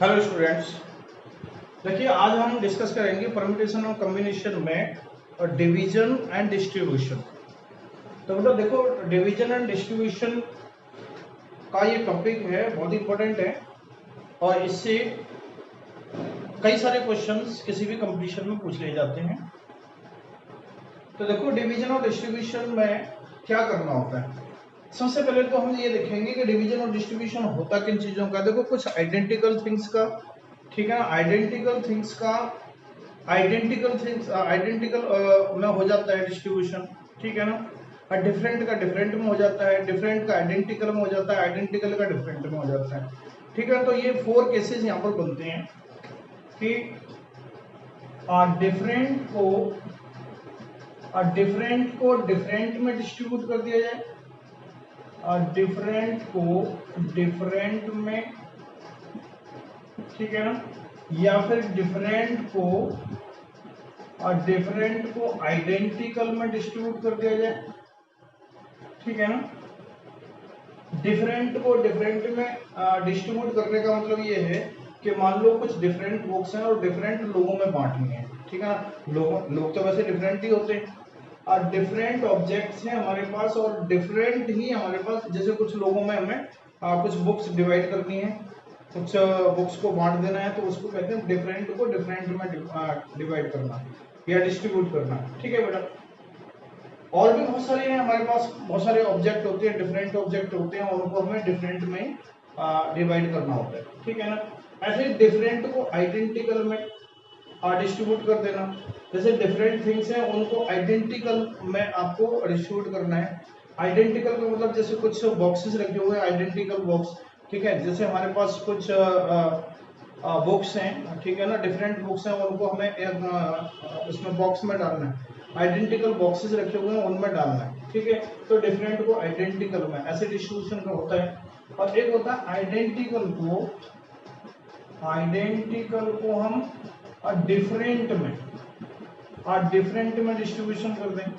Hello students. देखिए आज हम डिस्कस करेंगे परम्यूटेशन और कॉम्बिनेशन में डिवीजन एंड डिस्ट्रीब्यूशन। तो बेटा देखो, डिवीजन एंड डिस्ट्रीब्यूशन का ये टॉपिक है, बहुत इंपॉर्टेंट है और इससे कई सारे क्वेश्चंस किसी भी कंपटीशन में पूछ लिए जाते हैं। तो देखो, डिवीजन और डिस्ट्रीब्यूशन में क्या करना होता है। सबसे पहले तो हम ये देखेंगे कि डिवीजन और डिस्ट्रीब्यूशन होता किन चीजों का। देखो, कुछ आइडेंटिकल थिंग्स का, ठीक है ना, आइडेंटिकल में हो जाता है डिस्ट्रीब्यूशन, ठीक है ना। और डिफरेंट का डिफरेंट में हो जाता है, डिफरेंट का आइडेंटिकल में हो जाता है, आइडेंटिकल का डिफरेंट में हो जाता है, ठीक है। तो ये 4 केसेस यहाँ पर बनते हैं कि डिफरेंट को डिफरेंट में डिस्ट्रीब्यूट कर दिया जाए, और डिफरेंट को डिफरेंट में, ठीक है ना, या फिर डिफरेंट को आइडेंटिकल में डिस्ट्रीब्यूट कर दिया जाए, ठीक है ना। डिफरेंट को डिफरेंट में डिस्ट्रीब्यूट करने का मतलब ये है कि मान लो कुछ डिफरेंट बुक्स हैं और डिफरेंट लोगों में बांटनी है, ठीक है ना। लोग तो वैसे डिफरेंट ही होते हैं, और डिफरेंट ऑब्जेक्ट्स हैं हमारे पास और डिफरेंट ही हमारे पास। जैसे कुछ लोगों में हमें कुछ बुक्स डिवाइड करनी है, कुछ बुक्स को बांट देना है, तो उसको कहते हैं डिफरेंट को डिफरेंट में डिवाइड करना या डिस्ट्रीब्यूट करना, ठीक है बेटा। और भी बहुत सारे हैं हमारे पास, बहुत सारे ऑब्जेक्ट होते हैं, डिफरेंट ऑब्जेक्ट होते हैं और उनको हमें डिफरेंट में डिवाइड करना होता है, ठीक है ना। ऐसे डिफरेंट को आइडेंटिकल में डिस्ट्रीब्यूट कर देना। जैसे डिफरेंट थिंग्स हैं उनको आइडेंटिकल में आपको डिस्ट्रीब्यूट करना है। आइडेंटिकल का मतलब जैसे कुछ बॉक्सेस रखे हुए हैं, आइडेंटिकल बॉक्स, ठीक है। जैसे हमारे पास कुछ बुक्स हैं, ठीक है ना, डिफरेंट बुक्स हैं, उनको हमें इसमें बॉक्स में डालना है। आइडेंटिकल बॉक्सेस रखे हुए हैं उनमें डालना है, ठीक है। तो डिफरेंट को आइडेंटिकल में ऐसे डिस्ट्रीब्यूशन का होता है। और एक होता है आइडेंटिकल को हम डिफरेंट में डिस्ट्रीब्यूशन कर दें,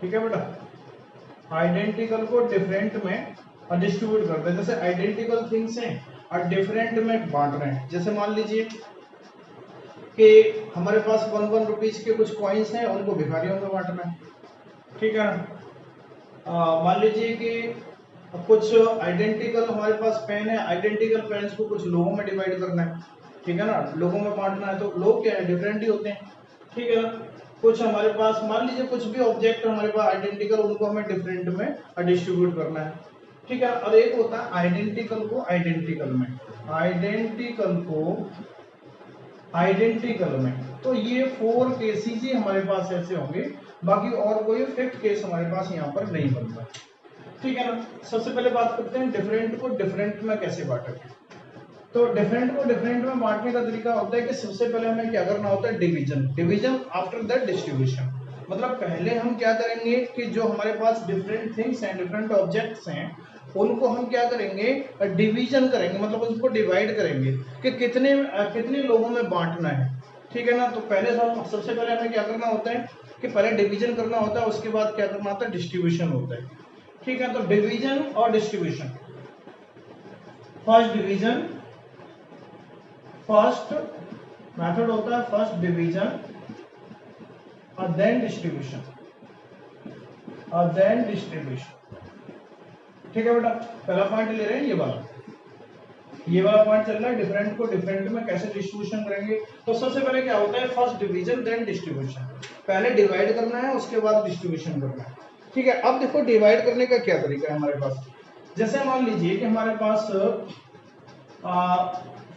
ठीक है बेटा। आइडेंटिकल को डिफरेंट में डिस्ट्रीब्यूट कर दें। जैसे आइडेंटिकल थिंग्स हैं और डिफरेंट में बांट रहे हैं। जैसे मान लीजिए कि हमारे पास 1 रुपीज के कुछ कॉइन्स हैं, उनको भिखारियों में बांटना है, ठीक है ना। मान लीजिए कि कुछ आइडेंटिकल हमारे पास पेन है, आइडेंटिकल पेन्स को कुछ लोगों में डिवाइड करना है, ठीक है ना, लोगों में बांटना है। तो लोग क्या है, डिफरेंट ही होते हैं, ठीक है ना। कुछ हमारे पास मान लीजिए कुछ भी ऑब्जेक्ट हमारे पास आइडेंटिकल, उनको हमें डिफरेंट में डिस्ट्रीब्यूट करना है, ठीक है। और एक होता है आइडेंटिकल को आइडेंटिकल में। तो ये 4 केसेस ही हमारे पास ऐसे होंगे, बाकी और कोई 5th केस हमारे पास यहाँ पर नहीं बनता, ठीक है ना। सबसे पहले बात करते हैं डिफरेंट को डिफरेंट में कैसे बांटेंगे। तो डिफरेंट को डिफरेंट में बांटने का तरीका होता है कि सबसे पहले हमें क्या करना होता है, डिवीजन आफ्टर दैट डिस्ट्रीब्यूशन। मतलब पहले हम क्या करेंगे कि जो हमारे पास डिफरेंट थिंग्स हैं, डिफरेंट ऑब्जेक्ट्स हैं, उनको हम क्या करेंगे, डिवीजन करेंगे, मतलब उसको डिवाइड करेंगे कि कितने लोगों में बांटना है, ठीक है ना। तो सबसे पहले हमें क्या करना होता है कि पहले डिवीजन करना होता है, उसके बाद क्या करना होता है, डिस्ट्रीब्यूशन होता है, ठीक है। तो डिवीजन और डिस्ट्रीब्यूशन, फर्स्ट मेथड होता है फर्स्ट डिवीजन और देन डिस्ट्रीब्यूशन, ठीक है बेटा। पहला पॉइंट ले रहे हैं, ये वाला पॉइंट चल रहा है, डिफरेंट को डिफरेंट में कैसे डिस्ट्रीब्यूशन करेंगे। तो सबसे पहले क्या होता है, फर्स्ट डिवीजन देन डिस्ट्रीब्यूशन। पहले डिवाइड करना है, उसके बाद डिस्ट्रीब्यूशन करना है, ठीक है। अब देखो डिवाइड करने का क्या तरीका है हमारे पास। जैसे मान लीजिए कि हमारे पास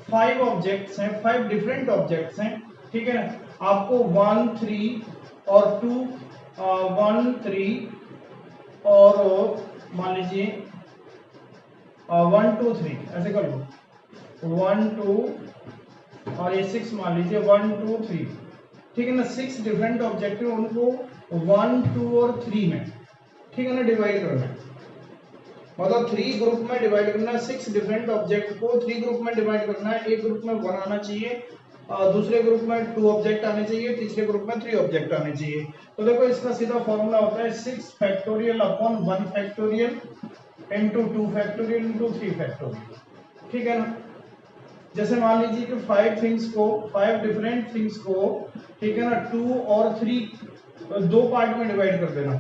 5 ऑब्जेक्ट्स हैं, 5 डिफरेंट ऑब्जेक्ट्स हैं, ठीक है ना। आपको 1 3 और 2 1 3 और मान लीजिए 1 2 3 ऐसे कर लो, 1 2 और ये 6 मान लीजिए 1 2 3, ठीक है ना। 6 डिफरेंट ऑब्जेक्ट है, उनको 1 2 और 3 में, ठीक है ना, डिवाइड करना है। मतलब 3 ग्रुप में डिवाइड करना है, 6 डिफरेंट ऑब्जेक्ट को 3 ग्रुप में डिवाइड करना है। एक ग्रुप में 1 आना चाहिए, दूसरे ग्रुप में 2 ऑब्जेक्ट आने चाहिए, तीसरे ग्रुप में 3 ऑब्जेक्ट आने चाहिए। तो देखो इसका सीधा फॉर्मूला होता है 6 factorial upon 1 factorial into 2 factorial into 3 factorial, ठीक है ना। जैसे मान लीजिए कि 5 डिफरेंट थिंग्स को, ठीक है ना, 2 और 3 दो पार्ट में डिवाइड कर देना,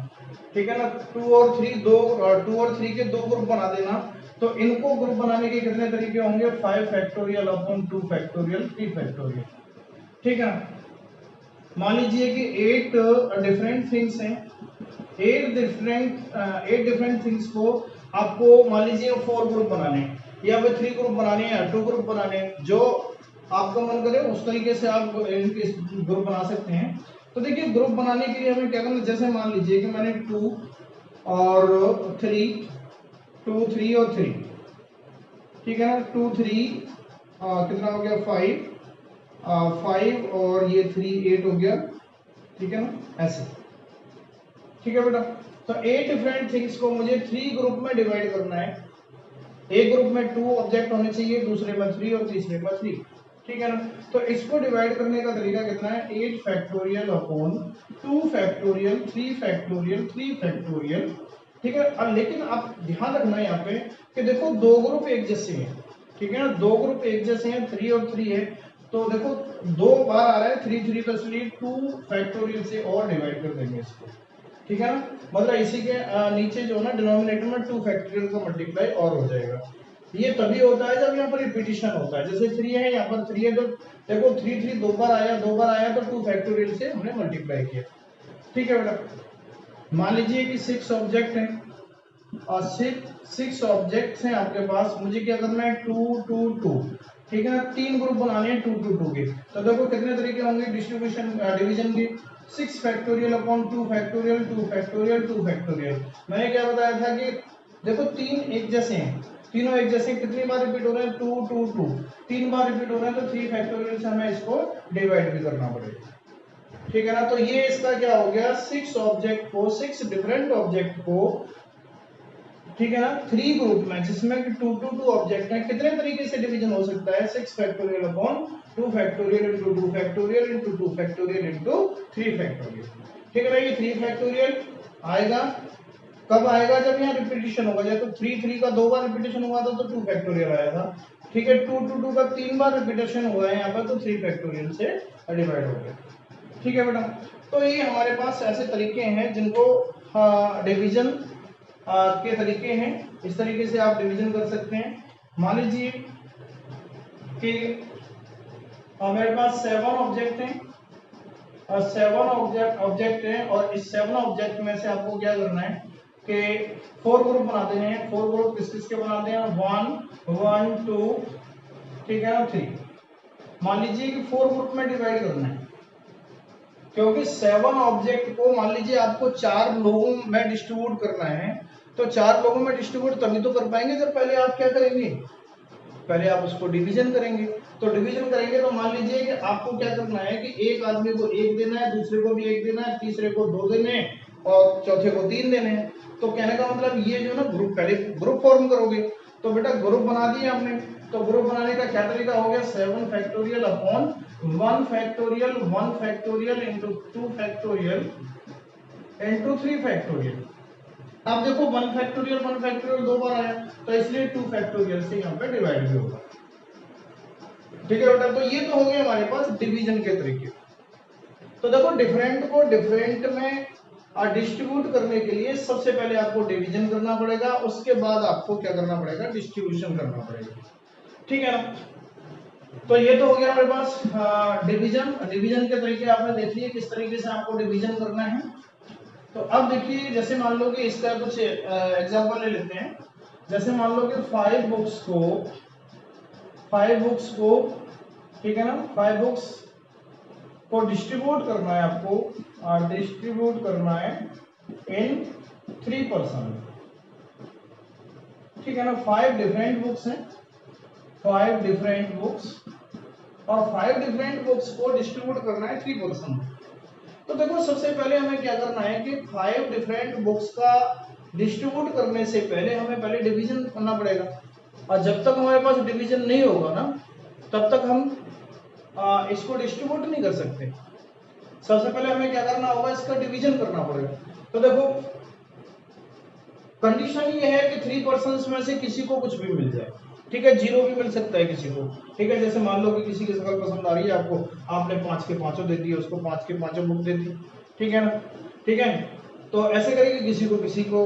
ठीक है ना, 2 और 3 के 2 ग्रुप बना देना। तो इनको ग्रुप बनाने के कितने तरीके होंगे? 5 फैक्टोरियल अपॉन 2 फैक्टोरियल 3 फैक्टोरियल, ठीक है ना। मान लीजिए कि 8 डिफरेंट थिंग्स हैं, 8 डिफरेंट थिंग्स को आपको मान लीजिए 4 ग्रुप बनाने हैं, या फिर 3 ग्रुप बनाने हैं, या 2 ग्रुप बनाने हैं, जो आपका मन करे उस तरीके से आप इनके ग्रुप बना सकते हैं। तो देखिए ग्रुप बनाने के लिए हमें क्या करना, जैसे मान लीजिए कि मैंने 2 और 3, 2 3 और 3, ठीक है ना, 2 3 कितना हो गया 5 और ये 3 8 हो गया, ठीक है ना, ऐसे, ठीक है बेटा। तो 8 डिफरेंट थिंग्स को मुझे 3 ग्रुप में डिवाइड करना है। एक ग्रुप में 2 ऑब्जेक्ट होने चाहिए, दूसरे में 3 और तीसरे में 3, ठीक है ना। तो इसको डिवाइड करने का तरीका कितना है? 8 factorial upon 2 factorial 3 factorial 3 factorial, ठीक है। अब लेकिन आप ध्यान रखना यहाँ पे कि देखो दो ग्रुप एक जैसे हैं, ठीक है ना, दो ग्रुप एक जैसे हैं, 3 और 3 है, तो देखो 2 बार आ रहा है 3 3, तो इसलिए 2 फैक्टोरियल से और डिवाइड कर देंगे इसको, ठीक है ना। मतलब इसी के नीचे जो है ना डिनोमिनेटर में 2 फैक्टोरियल का मल्टीप्लाई और हो जाएगा। ये तभी होता है जब यहाँ पर रिपीटिशन होता है, जैसे 3 है, यहाँ पर 3 है, तो देखो 3 3 दो बार आया तो 2 फैक्टोरियल से हमने मल्टीप्लाई किया, ठीक है बेटा। मान लीजिए कि 6 ऑब्जेक्ट हैं और 6 ऑब्जेक्ट्स हैं आपके पास, मुझे क्या करना है 2 2 2, ठीक है ना, 3 ग्रुप बनाने हैं 2 2 2 के। तो देखो कितने तरीके होंगे डिस्ट्रीब्यूशन डिवीजन के, 6 factorial upon 2 factorial 2 factorial 2 factorial. मैंने क्या बताया था कि देखो 3 एक जैसे हैं, तीनों एक जैसे, कितनी बार रिपीट हो रहे हैं 2 2 2, 3 बार रिपीट हो रहे हैं, तो 3 फैक्टोरियल से हमें इसको डिवाइड भी करना पड़ेगा, ठीक है ना। तो ये इसका क्या हो गया, 6 डिफरेंट ऑब्जेक्ट को, ठीक है ना, 3 ग्रुप में जिसमें कि 2 2 2 ऑब्जेक्ट हैं, कितने तरीके से डिवीजन हो सकता है? 6 factorial upon 2 factorial into 2 factorial into 2 factorial into 3 factorial, ठीक है ना। ये 3 फैक्टोरियल आएगा, कब आएगा? जब यहाँ रिपीटिशन होगा, जब तो 3 3 का 2 बार रिपीटिशन हुआ था तो 2 फैक्टोरियल आया था, ठीक है। 2 2 2 का 3 बार रिपीटिशन हुआ है यहाँ पर, तो 3 फैक्टोरियल से डिवाइड हो गया, ठीक है बेटा। तो ये हमारे पास ऐसे तरीके हैं जिनको डिवीजन के तरीके हैं, इस तरीके से आप डिवीजन कर सकते हैं। मान लीजिए कि मेरे पास 7 ऑब्जेक्ट हैं और 7 ऑब्जेक्ट हैं, और इस 7 ऑब्जेक्ट में से आपको क्या करना है कि 4 ग्रुप बना देने हैं। 4 ग्रुप किस किस के बनाते हैं? 1 1 2, ठीक है ना, 3। मान लीजिए कि 4 ग्रुप में डिवाइड करना है, क्योंकि 7 ऑब्जेक्ट को मान लीजिए आपको 4 लोगों में डिस्ट्रीब्यूट करना है, तो 4 लोगों में डिस्ट्रीब्यूट तभी तो कर पाएंगे जब पहले आप क्या करेंगे, पहले आप उसको डिवीजन करेंगे। तो डिवीजन करेंगे तो मान लीजिए कि आपको क्या करना है कि एक आदमी को 1 देना है, दूसरे को भी 1 देना है, तीसरे को 2 देने हैं और चौथे को 3 देने हैं। तो कहने का मतलब ये जो ना ग्रुप, पहले ग्रुप फॉर्म करोगे, तो बेटा ग्रुप बना दिए हमने। तो ग्रुप बनाने का क्या तरीका हो गया? 7 factorial upon 1 factorial into 2 factorial into 3 factorial. अब देखो 1 फैक्टोरियल 2 बार आया, तो इसलिए 2 फैक्टोरियल से यहाँ पे डिवाइड भी होगा, ठीक है बेटा। तो ये तो हो गए हमारे पास डिवीजन के तरीके। तो देखो डिफरेंट को डिफरेंट में डिस्ट्रीब्यूट करने के लिए सबसे पहले आपको डिवीजन करना पड़ेगा, उसके बाद आपको क्या करना पड़ेगा? डिस्ट्रीब्यूशन करना पड़ेगा, ठीक है ना। तो ये तो हो गया हमारे पास डिवीजन के तरीके आपने देख लिए, किस तरीके से आपको डिवीजन करना है। तो अब देखिए, जैसे मान लो कि इसका कुछ एग्जांपल ले लेते हैं। जैसे मान लो कि 5 बुक्स को, ठीक है ना, 5 बुक्स को डिस्ट्रीब्यूट करना है आपको, डिस्ट्रीब्यूट करना है इन 3 पर्सन, ठीक है ना। 5 डिफरेंट बुक्स हैं, 5 डिफरेंट बुक्स, और 5 डिफरेंट बुक्स को डिस्ट्रीब्यूट करना है 3 पर्सन। तो देखो सबसे पहले हमें क्या करना है कि 5 डिफरेंट बुक्स का डिस्ट्रीब्यूट करने से पहले हमें डिवीजन करना पड़ेगा, और जब तक हमारे पास डिवीजन नहीं होगा ना, तब तक हम इसको डिस्ट्रीब्यूट नहीं कर सकते। सबसे पहले हमें क्या करना होगा? इसका डिवीजन करना पड़ेगा। तो देखो कंडीशन ये है कि 3 पर्सन्स में से किसी को कुछ भी मिल जाए, ठीक है, 0 भी मिल सकता है किसी को, ठीक है, जैसे मान लो कि किसी की शक्ल पसंद आ रही है आपको, आपने 5 के 5 दे दिए, उसको 5 के 5 बुक दे दी, ठीक है ना, ठीक है, तो ऐसे करके किसी को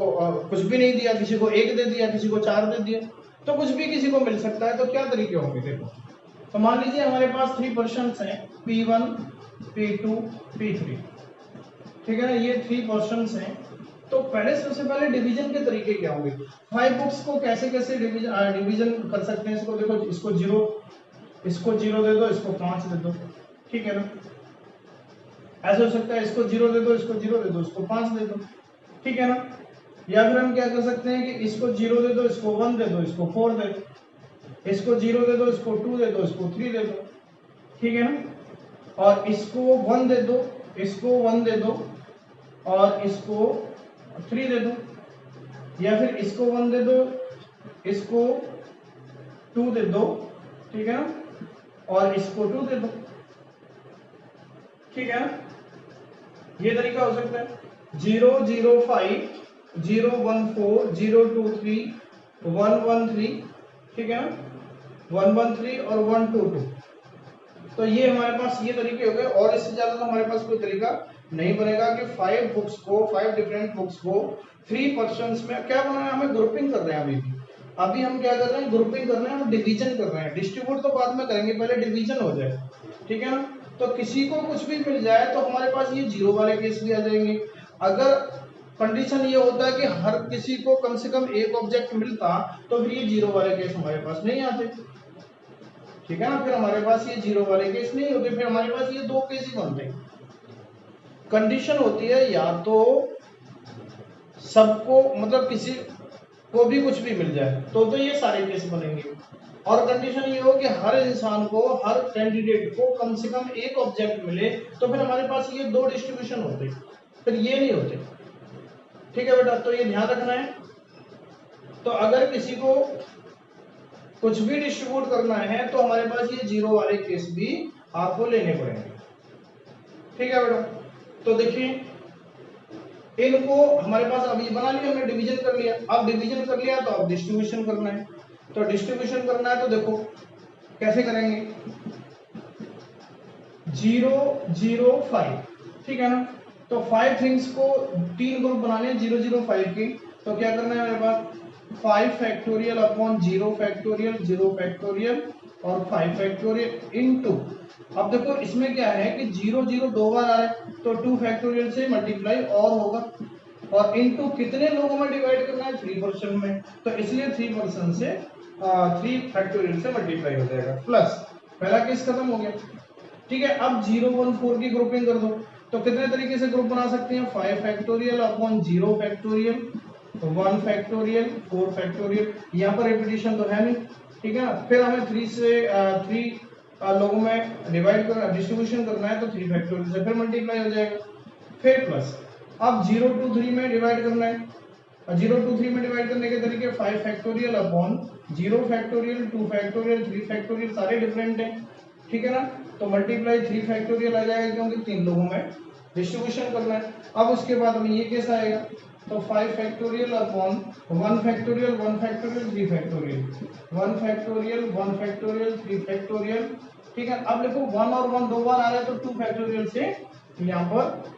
कुछ भी नहीं दिया, किसी को 1 दे दिया, किसी को 4 दे दिया, तो कुछ भी किसी को मिल सकता है। तो क्या तरीके होंगे देखो, तो मान लीजिए हमारे पास 3 पर्सन्स हैं, P1 P2 P3, ठीक है ना, ये 3 पर्सन्स हैं। तो पहले सबसे पहले डिवीजन के तरीके क्या होंगे, 5 बुक्स को कैसे कैसे डिवीजन कर सकते हैं। इसको देखो, इसको 0 दे दो, इसको 5 दे दो, ठीक है ना, ऐसा हो सकता है, इसको 0 दे दो, इसको 0 दे दो, इसको 5 दे दो, ठीक है ना। या फिर हम क्या कर सकते हैं कि इसको 0 दे दो, इसको 1 दे दो, इसको 4 दे दो, इसको 0 दे दो, इसको 2 दे दो, इसको 3 दे दो, ठीक है ना, और इसको 1 दे दो, इसको 1 दे दो, और इसको 3 दे दो, या फिर इसको 1 दे दो, इसको 2 दे दो, ठीक है ना, और इसको 2 दे दो, ठीक है ना, ये तरीका हो सकता है। 0 0 5 0 1 4 0 2 3 1 1 3, ठीक है ना, 1 1 3 और 1 2 2। तो ये हमारे पास ये तरीके हो गए, और इससे ज्यादा तो हमारे पास कोई तरीका नहीं बनेगा कि 5 डिफरेंट बुक्स को 3 पर्सन्स में क्या बनाना है, हमें ग्रुपिंग कर रहे हैं। अभी हम क्या कर रहे हैं, ग्रुपिंग कर रहे हैं, हम डिवीजन कर रहे हैं, डिस्ट्रीब्यूट तो बाद में करेंगे, पहले डिवीजन हो जाए, ठीक है ना। तो किसी को कुछ भी मिल जाए तो हमारे पास ये 0 वाले केस भी आ जाएंगे। अगर कंडीशन ये होता है कि हर किसी को कम से कम एक ऑब्जेक्ट मिलता, तो फिर ये 0 वाले केस हमारे पास नहीं आते, ठीक है ना, फिर हमारे पास ये 0 वाले केस नहीं होते, फिर हमारे पास ये 2 केस ही बनते हैं। कंडीशन होती है या तो सबको, मतलब किसी को भी कुछ भी मिल जाए, तो ये सारे केस बनेंगे, और कंडीशन ये हो कि हर इंसान को, हर कैंडिडेट को कम से कम एक ऑब्जेक्ट मिले, तो फिर हमारे पास ये 2 डिस्ट्रीब्यूशन होते, फिर ये नहीं होते, ठीक है बेटा, तो ये ध्यान रखना है। तो अगर किसी को कुछ भी डिस्ट्रीब्यूट करना है तो हमारे पास ये 0 वाले केस भी आपको लेने पड़ेंगे, ठीक है बेटा। तो देखिए, इनको हमारे पास अभी बना लिया हमने, डिवीजन कर लिया। अब डिवीजन कर लिया तो अब डिस्ट्रीब्यूशन करना है, तो डिस्ट्रीब्यूशन करना है तो देखो कैसे करेंगे, 0 0 5, ठीक है ना, तो 5 थिंग्स को 3 ग्रुप बनाने हैं 0 0 5 के, तो क्या करना है मेरे पास, 5 फैक्टोरियल अपॉन 0 फैक्टोरियल 0 फैक्टोरियल और 5 फैक्टोरियल इनटू, अब देखो इसमें क्या है कि 0 0 2 बार आ रहा है, तो 2 फैक्टोरियल से मल्टीप्लाई और होगा, और इनटू कितने लोगों में डिवाइड करना है, 3% में, तो इसलिए 3% से 3 फैक्टोरियल से मल्टीप्लाई हो जाएगा, प्लस पहला केस खत्म हो गया, ठीक है। अब 0 1 4 की ग्रुपिंग कर दो, तो कितने तरीके से ग्रुप बना सकते हैं, 5 factorial upon 0 factorial 1 factorial 4 factorial, यहाँ पर रिपीटिशन तो है नहीं, ठीक है ना। फिर हमें 3 से 3 लोगों में डिवाइड करना, डिस्ट्रीब्यूशन करना है, तो 3 फैक्टोरियल से फिर मल्टीप्लाई हो जाएगा, फिर प्लस अब 0 2 3 में डिवाइड करना है, 0 2 3 में डिवाइड करने के तरीके 5 factorial upon 0 factorial 2 factorial 3 factorial, सारे डिफरेंट हैं, ठीक है ना, तो मल्टीप्लाई 3 फैक्टोरियल आ जाएगा, क्योंकि 3 लोगों में डिस्ट्रीब्यूशन करना है। अब उसके बाद हमें ये कैसा आएगा, तो 5 factorial upon 1 factorial 1 factorial 3 factorial 1 factorial 1 factorial 3 factorial, ठीक है। अब देखो 1 और 1 2 बार आ रहा है, तो 2 फैक्टोरियल से यहाँ पर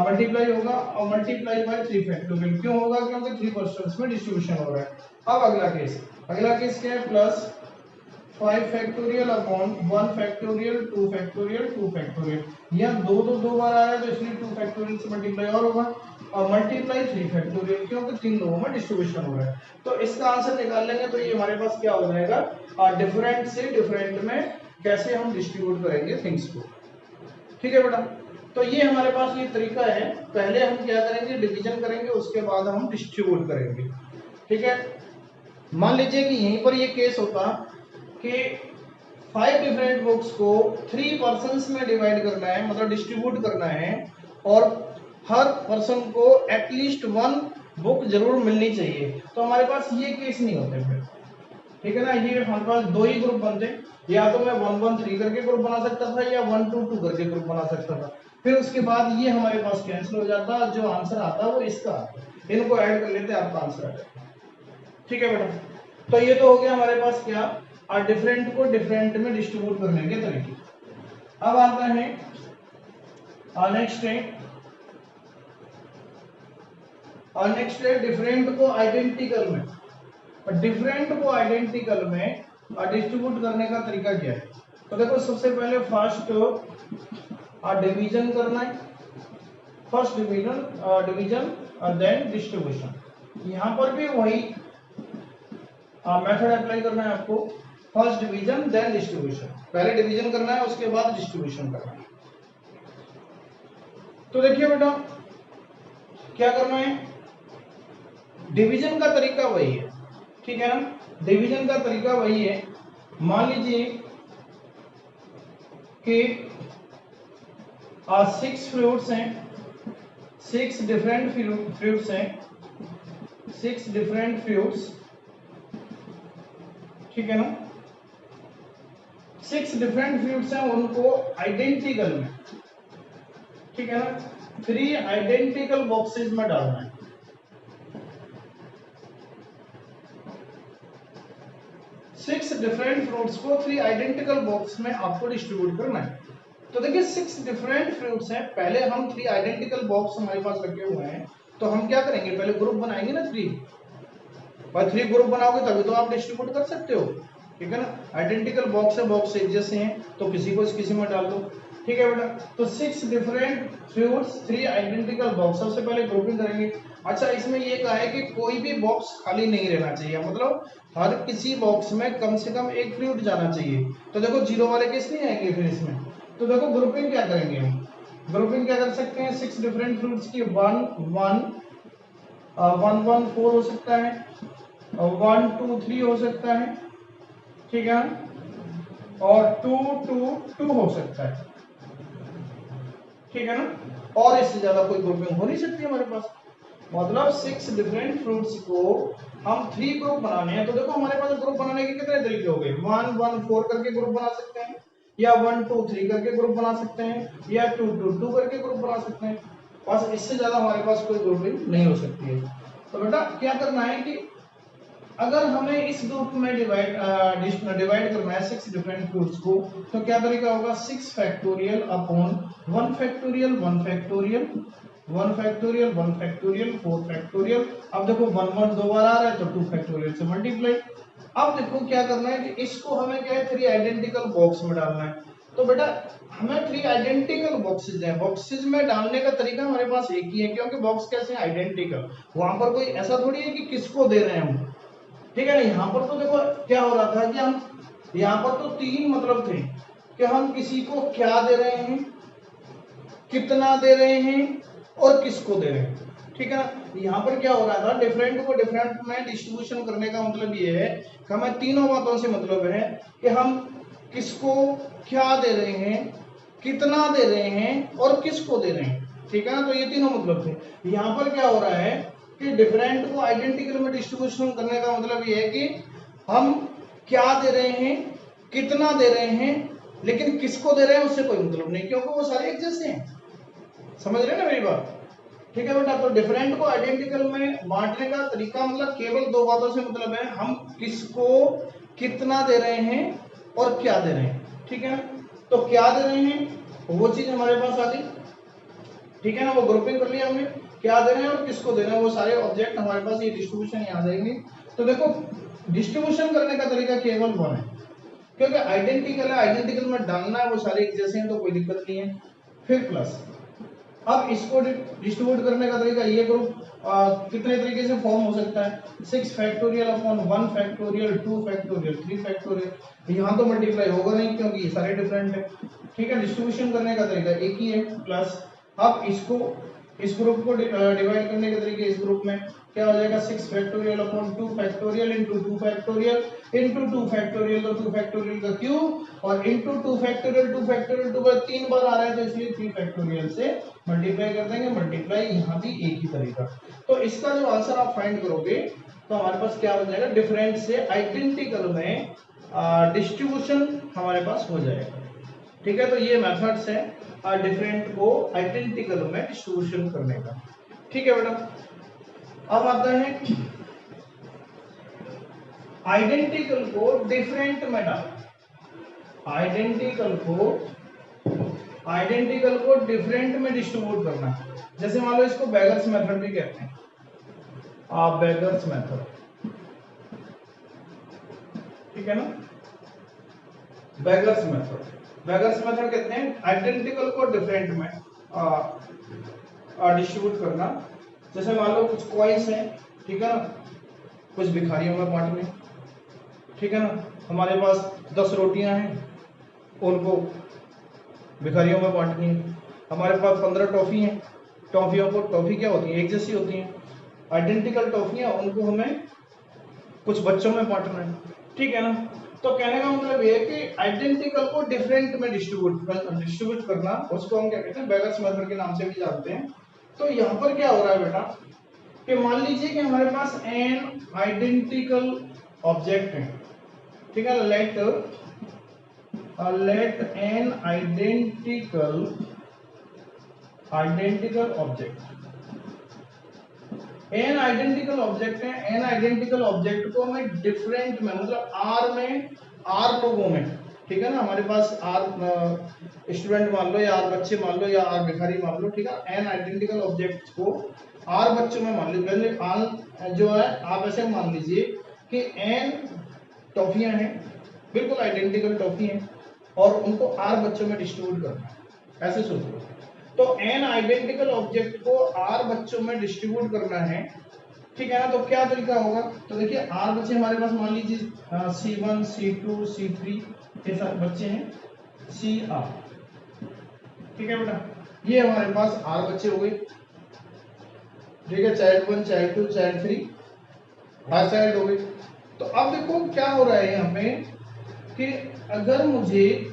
मल्टीप्लाई होगा, और मल्टीप्लाई बाय 3 फैक्टोरियल क्यों होगा, क्योंकि 3 पर्सन्स में डिस्ट्रीब्यूशन हो रहा है। अब अगला केस क्या है, plus 5 factorial upon 1 factorial 2 factorial 2 factorial, यहाँ 2 बार आ रहा है, तो इसलिए 2 फैक्टोरियल से मल्टीप्लाई और होगा, और मल्टीप्लाई 3 फैक्टोरियल, क्योंकि 3 लोगों में डिस्ट्रीब्यूशन हो रहा है। तो इसका आंसर निकाल लेंगे, तो ये हमारे पास क्या हो जाएगा, डिफरेंट से डिफरेंट में कैसे हम डिस्ट्रीब्यूट करेंगे थिंग्स को, ठीक है बेटा। तो ये हमारे पास ये तरीका है, पहले हम क्या करेंगे, डिवीजन करेंगे, उसके बाद हम डिस्ट्रीब्यूट करेंगे, ठीक है। मान लीजिए कि यहीं पर ये केस होता कि 5 डिफरेंट बुक्स को 3 पर्सन्स में डिवाइड करना है, मतलब डिस्ट्रीब्यूट करना है, और हर पर्सन को एटलीस्ट 1 बुक जरूर मिलनी चाहिए, तो हमारे पास ये केस नहीं होते फिर, ठीक है ना। ये हमारे पास 2 ही ग्रुप बनते, या तो मैं 1 1 3 करके ग्रुप बना सकता था, या 1 2 2 करके ग्रुप बना सकता था, फिर उसके बाद ये हमारे पास कैंसिल हो जाता, जो आंसर आता वो इसका आता, इनको ऐड कर लेते आपका आंसर आ जाता, ठीक है बेटा। तो ये तो हो गया हमारे पास क्या, और डिफरेंट को डिफरेंट में डिस्ट्रीब्यूट करने के तरीके। अब आता है नेक्स्ट है डिफरेंट को आइडेंटिकल में, डिफरेंट को आइडेंटिकल में डिस्ट्रीब्यूट करने का तरीका क्या है। तो देखो सबसे पहले फर्स्ट डिवीजन करना है, फर्स्ट डिवीजन देन डिस्ट्रीब्यूशन। यहां पर भी वही मेथड अप्लाई करना है आपको, फर्स्ट डिवीजन देन डिस्ट्रीब्यूशन, पहले डिवीजन करना है उसके बाद डिस्ट्रीब्यूशन करना है। तो देखिए बेटा क्या करना है, डिवीजन का तरीका वही है, ठीक है ना, डिवीजन का तरीका वही है। मान लीजिए कि 6 फ्रूट्स हैं, 6 डिफरेंट फ्रूट्स हैं, 6 डिफरेंट फ्रूट्स, ठीक है ना, 6 डिफरेंट फ्रूट्स हैं, उनको आइडेंटिकल में, ठीक है ना, 3 आइडेंटिकल बॉक्सेस में डालना है। सिक्स डिफरेंट फ्रूट्स को 3 आइडेंटिकल बॉक्स में आपको डिस्ट्रीब्यूट करना है। तो देखिए 6 डिफरेंट फ्रूट्स हैं, पहले हम 3 आइडेंटिकल बॉक्स हमारे पास रखे हुए हैं, तो हम क्या करेंगे, पहले ग्रुप बनाएंगे ना 3, और 3 ग्रुप बनाओगे तभी तो आप डिस्ट्रीब्यूट कर सकते हो, ठीक है ना। आइडेंटिकल बॉक्स है, बॉक्स एक जैसे हैं, तो किसी को किसी में डाल दो, ठीक है बेटा। तो 6 डिफरेंट फ्रूट्स 3 आइडेंटिकल बॉक्स, सबसे पहले ग्रुपिंग करेंगे। अच्छा इसमें ये कहा है कि कोई भी बॉक्स खाली नहीं रहना चाहिए, मतलब हर किसी बॉक्स में कम से कम एक फ्रूट जाना चाहिए। तो देखो जीरो वाले केस नहीं आएंगे फिर इसमें। तो देखो ग्रुपिंग क्या करेंगे हम, ग्रुपिंग क्या कर सकते हैं, 6 डिफरेंट फ्रूट्स की 1 1 1 1 4 हो सकता है, 1 2 3 हो सकता है, ठीक है, और 2 2 2 हो सकता है, ठीक है ना। और इससे ज्यादा कोई ग्रुपिंग हो नहीं सकती हमारे पास, मतलब 6 डिफरेंट फ्रूट्स को हम 3 ग्रुप बनाने हैं। तो देखो हमारे पास ग्रुप बनाने के कितने तरीके हो गए, 1 1 4 करके ग्रुप बना सकते हैं, या 1 2 3 करके ग्रुप बना सकते हैं, या 2 2 2 करके ग्रुप बना सकते हैं। बस इससे ज्यादा हमारे पास कोई ग्रुपिंग नहीं हो सकती है। तो बेटा क्या करना है कि अगर हमें इस ग्रुप में डिवाइड करना है 6 डिफरेंट फ्रूट्स को, तो क्या तरीका होगा, 6 factorial upon 1 factorial 1 factorial 1 factorial 1 factorial 4 factorial. अब देखो 1 1 दो बार आ रहा है तो 2 फैक्टोरियल से मल्टीप्लाई। अब देखो क्या करना है कि इसको हमें क्या है 3 आइडेंटिकल बॉक्स में डालना है। तो बेटा हमें 3 आइडेंटिकल बॉक्सेस हैं, बॉक्सेस में डालने का तरीका हमारे पास एक ही है, क्योंकि बॉक्स कैसे आइडेंटिकल, वहां पर कोई ऐसा थोड़ी है कि किसको दे रहे हैं हम, ठीक है ना। यहाँ पर तो देखो क्या हो रहा था कि हम यहाँ पर तो 3 मतलब थे कि हम किसी को क्या दे रहे हैं, कितना दे रहे हैं और किसको दे रहे हैं, ठीक है ना। यहाँ पर क्या हो रहा था, डिफरेंट को डिफरेंट में डिस्ट्रीब्यूशन करने का मतलब ये है कि हमें तीनों बातों से मतलब है कि हम किसको क्या दे रहे हैं, कितना दे रहे हैं और किसको दे रहे हैं, ठीक है ना। तो ये तीनों मतलब थे। यहाँ पर क्या हो रहा है कि डिफरेंट को आइडेंटिकल में डिस्ट्रीब्यूशन करने का मतलब ये है कि हम क्या दे रहे हैं, कितना दे रहे हैं, लेकिन किसको दे रहे हैं उससे कोई मतलब नहीं, क्योंकि वो सारे एक जैसे हैं। समझ रहे हैं ना मेरी बात, ठीक है बेटा। तो डिफरेंट को आइडेंटिकल में बांटने का तरीका मतलब केवल 2 बातों से मतलब है, हम किसको कितना दे रहे हैं और क्या दे रहे हैं, ठीक है ना। तो क्या दे रहे हैं वो चीज हमारे पास आ गई, ठीक है ना, वो ग्रुपिंग कर लिया हमने, क्या दे रहे हैं और किसको दे रहे हैं, वो सारे ऑब्जेक्ट हमारे पास, ये डिस्ट्रीब्यूशन यहाँ आ जाएंगे। तो देखो डिस्ट्रीब्यूशन करने का तरीका केवल 1 है, क्योंकि आइडेंटिकल है, आइडेंटिकल में डालना है, वो सारे एक जैसे हैं तो कोई दिक्कत नहीं है। फिर प्लस, अब इसको डिस्ट्रीब्यूट करने का तरीका, ये ग्रुप कितने तरीके से फॉर्म हो सकता है, 6 factorial upon 1 factorial 2 factorial 3 factorial. यहाँ तो मल्टीप्लाई होगा नहीं क्योंकि ये सारे डिफरेंट है, ठीक है। डिस्ट्रीब्यूशन करने का तरीका एक ही है, प्लस अब इसको इस ग्रुप को डिवाइड करने के तरीके, इस ग्रुप में क्या हो जाएगा, 6 factorial upon 2 factorial into 2 factorial into 2 factorial, तो 2 फैक्टोरियल का क्यूब, और इंटू 2 फैक्टोरियल 2 फैक्टोरियल 2 बार 3 बार आ रहा है तो इसलिए 3 फैक्टोरियल से मल्टीप्लाई कर देंगे, मल्टीप्लाई यहाँ भी एक ही तरीका। तो इसका जो आंसर आप फाइंड करोगे तो हमारे पास क्या हो जाएगा, डिफरेंट से आइडेंटिकल में डिस्ट्रीब्यूशन हमारे पास हो जाएगा, ठीक है। तो ये मेथड्स है डिफरेंट को आइडेंटिकल में डिस्ट्रीब्यूशन करने का, ठीक है बेटा। अब आता है आइडेंटिकल को डिफरेंट में डालें, आइडेंटिकल को डिफरेंट में डिस्ट्रीब्यूट करना। जैसे मान लो इसको बेगर्स मेथड भी कहते हैं, आप बेगर्स मेथड, ठीक है ना, बेगर्स मेथड कहते हैं आइडेंटिकल को डिफरेंट में डिस्ट्रीब्यूट करना। जैसे मान लो कुछ कॉइन्स हैं, ठीक है ना, कुछ भिखारियों में बांटने, ठीक है ना, हमारे पास 10 रोटियां हैं, उनको भिखारियों में बांटनी है। हमारे पास 15 टॉफी हैं, टॉफियों को, टॉफी क्या होती है, एक जैसी होती हैं, आइडेंटिकल टॉफियां, उनको हमें कुछ बच्चों में बांटना है, ठीक है ना। तो कहने का मतलब ये है कि आइडेंटिकल को डिफरेंट में डिस्ट्रीब्यूट करना, उसको हम क्या कहते हैं, बेगर्स मेथड के नाम से भी जानते हैं। तो यहाँ पर क्या हो रहा है बेटा कि मान लीजिए कि हमारे पास एन आइडेंटिकल ऑब्जेक्ट है, ठीक है, let an identical object, an identical object है। एन आइडेंटिकल ऑब्जेक्ट को हमें डिफरेंट में, मतलब आर में, आर लोगों में, ठीक है ना, हमारे पास आर स्टूडेंट मान लो, या आर बच्चे मान लो, या आर भिखारी मान लो, ठीक है। एन आइडेंटिकल ऑब्जेक्ट को आर बच्चों में मान लीजिए, आर जो है आप ऐसे मान लीजिए कि एन टॉफियां हैं, बिल्कुल आइडेंटिकल टॉफी हैं, और उनको आर बच्चों में डिस्ट्रीब्यूट करना है, ऐसे सोचो। तो एन आइडेंटिकल ऑब्जेक्ट को आर बच्चों में डिस्ट्रीब्यूट करना है, ठीक है ना। तो क्या तरीका होगा, तो देखिए आर बच्चे हमारे पास मान लीजिए C1 C2 C3 ये सब बच्चे हैं, CR, ठीक है बेटा, ये हमारे पास आर बच्चे हो गए, ठीक है, child 1 child 2 child 3 are child हो गए। तो अब देखो क्या हो रहा है यहाँ पे कि अगर मुझे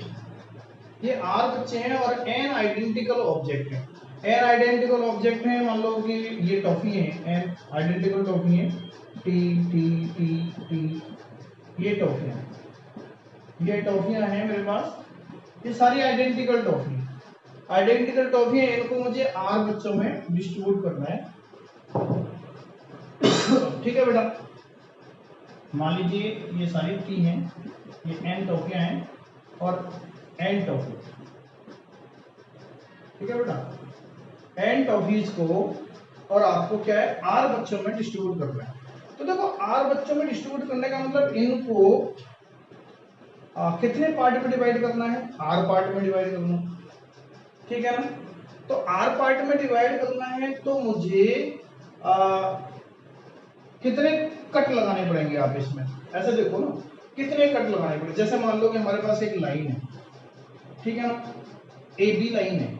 ये आर बच्चे हैं और एन आइडेंटिकल ऑब्जेक्ट है, एन आइडेंटिकल ऑब्जेक्ट है, मान लो कि ये टॉफी है, एन आइडेंटिकल टॉफी है, टी टी टी टी, ये टॉफियां हैं मेरे पास, ये सारी आइडेंटिकल टॉफी है, इनको मुझे आर बच्चों में डिस्ट्रीब्यूट करना है, ठीक है बेटा। मान लीजिए ये सारी टी हैं, ये एन टॉफियां हैं और एन टॉफी, ठीक है बेटा, एन टॉफीज को, और आपको क्या है, आर बच्चों में डिस्ट्रीब्यूट करना है। तो देखो आर बच्चों में डिस्ट्रीब्यूट करने का मतलब इनको कितने पार्ट में डिवाइड करना है, आर पार्ट में डिवाइड करना, ठीक है ना। तो आर पार्ट में डिवाइड करना है तो मुझे कितने कट लगाने पड़ेंगे, आप इसमें ऐसे देखो ना, कितने कट लगाने पड़ेंगे। जैसे मान लो कि हमारे पास एक लाइन है, ठीक है ना, ए बी लाइन है।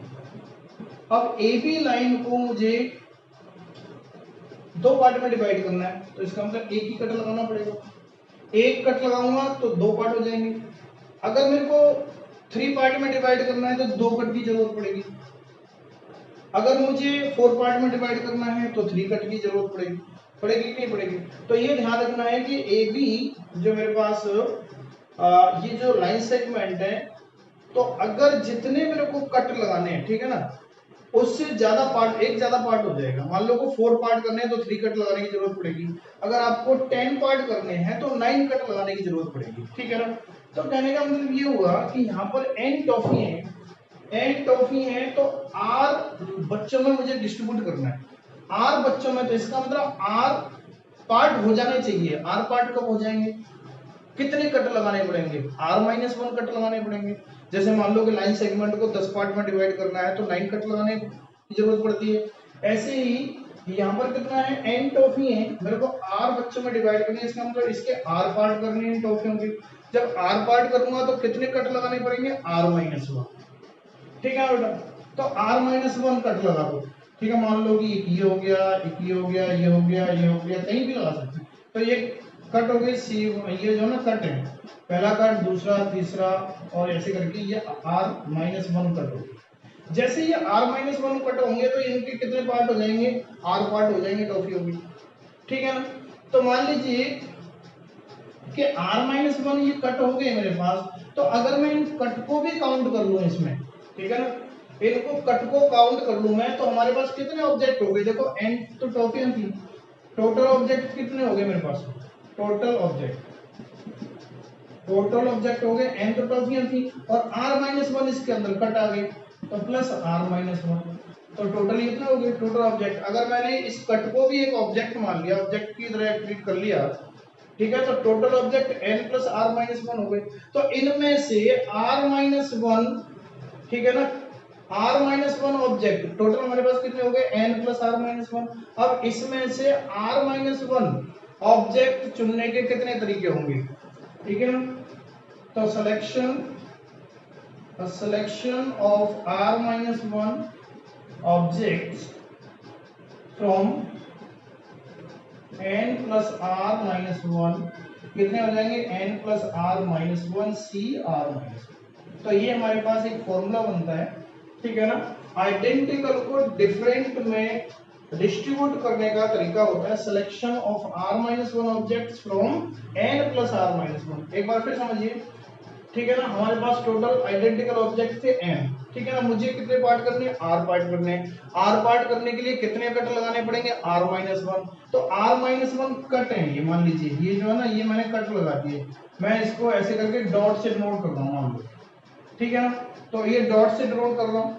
अब ए बी लाइन को मुझे 2 पार्ट में डिवाइड करना है, तो इसका मतलब एक ही कट लगाना पड़ेगा, एक कट लगाऊंगा तो 2 पार्ट हो जाएंगे। अगर मेरे को 3 पार्ट में डिवाइड करना है तो 2 कट की जरूरत पड़ेगी। अगर मुझे 4 पार्ट में डिवाइड करना है तो 3 कट की जरूरत पड़ेगी कि नहीं पड़ेगी। तो ये ध्यान रखना है कि ए बी जो मेरे पास ये जो लाइन सेगमेंट है, तो अगर जितने मेरे को कट लगाने हैं, ठीक है ना, उससे ज्यादा पार्ट, एक ज्यादा पार्ट हो जाएगा। मान लो को 4 पार्ट करने हैं तो 3 कट लगाने की जरूरत पड़ेगी। अगर आपको 10 पार्ट करने हैं तो 9 कट लगाने की जरूरत पड़ेगी, ठीक है ना। तो कहने का मतलब ये हुआ कि यहाँ पर एन टॉफी है, तो आर बच्चों में मुझे डिस्ट्रीब्यूट करना है, आर बच्चों में, तो इसका मतलब आर पार्ट हो जाने चाहिए। आर पार्ट कब हो जाएंगे, कितने कट लगाने पड़ेंगे, R-1 कट लगाने पड़ेंगे। जैसे मान लो कि लाइन सेगमेंट को 10 पार्ट में डिवाइड करना है तो 9 कट लगाने की जरूरत पड़ती है। ऐसे ही यहाँ पर कितना है, n टॉफी है, मेरे को R बच्चों में डिवाइड करनी है, इसका मतलब इसके R पार्ट करने हैं टॉफियों के। जब R पार्ट करूंगा तो कितने कट लगाने पड़ेंगे, R-1, ठीक है बेटा। तो R-1 कट लगा दो, ठीक है। मान लो कि एक ये हो गया, एक ये हो गया, ये हो गया, ये हो गया, कहीं भी लगा सकते हैं। तो ये कट हो गई, सी ये जो ना कट है, पहला कट, दूसरा, तीसरा, और ऐसे करके ये R-1 कट हो गई। जैसे ये R-1 कट होंगे तो इनके कितने पार्ट हो जाएंगे, R पार्ट हो जाएंगे टॉफी होगी, ठीक है ना। तो मान लीजिए कि R-1 ये कट हो गए मेरे पास, तो अगर मैं इन कट को भी काउंट कर लूं इसमें, ठीक है ना, इनको कट को काउंट कर लूं मैं, तो हमारे पास कितने ऑब्जेक्ट हो गए, देखो n तो टॉफियां थी, टोटल ऑब्जेक्ट कितने हो गए मेरे पास, टोटल ऑब्जेक्ट, टोटल ऑब्जेक्ट हो गए, n तो टॉफियां थी और r-1 इसके अंदर कट आ गई तो प्लस r-1, तो टोटल कितने हो गए टोटल ऑब्जेक्ट। अगर मैंने इस कट को भी एक ऑब्जेक्ट मान लिया, ऑब्जेक्ट की तरह ट्रीट कर लिया, ठीक है, तो total object n plus r-1 हो गए। तो इनमें से r-1, ठीक है ना, r-1 ऑब्जेक्ट टोटल हमारे पास कितने हो गए n प्लस r-1। अब इसमें से r-1 ऑब्जेक्ट चुनने के कितने तरीके होंगे, ठीक है ना, तो selection of r-1 objects from n plus r-1 कितने हो जाएंगे n plus r-1 c r-1। तो ये हमारे पास एक फॉर्मूला बनता है, ठीक है ना। आइडेंटिकल को डिफरेंट में डिस्ट्रीब्यूट करने का तरीका होता है selection of r-1 objects from n plus r-1। एक बार फिर समझिए, ठीक है ना, हमारे पास टोटल आइडेंटिकल ऑब्जेक्ट थे n, ठीक है ना, मुझे कितने पार्ट करने हैं r पार्ट करने हैं। r पार्ट करने के लिए कितने कट लगाने पड़ेंगे r-1, तो r-1 कट है, ये मान लीजिए ये जो है ना, ये मैंने कट लगा दिए, मैं इसको ऐसे करके डॉट से डिनोट कर रहा हूं मान लो, ठीक है ना, तो ये डॉट से डिनोट कर रहा हूं,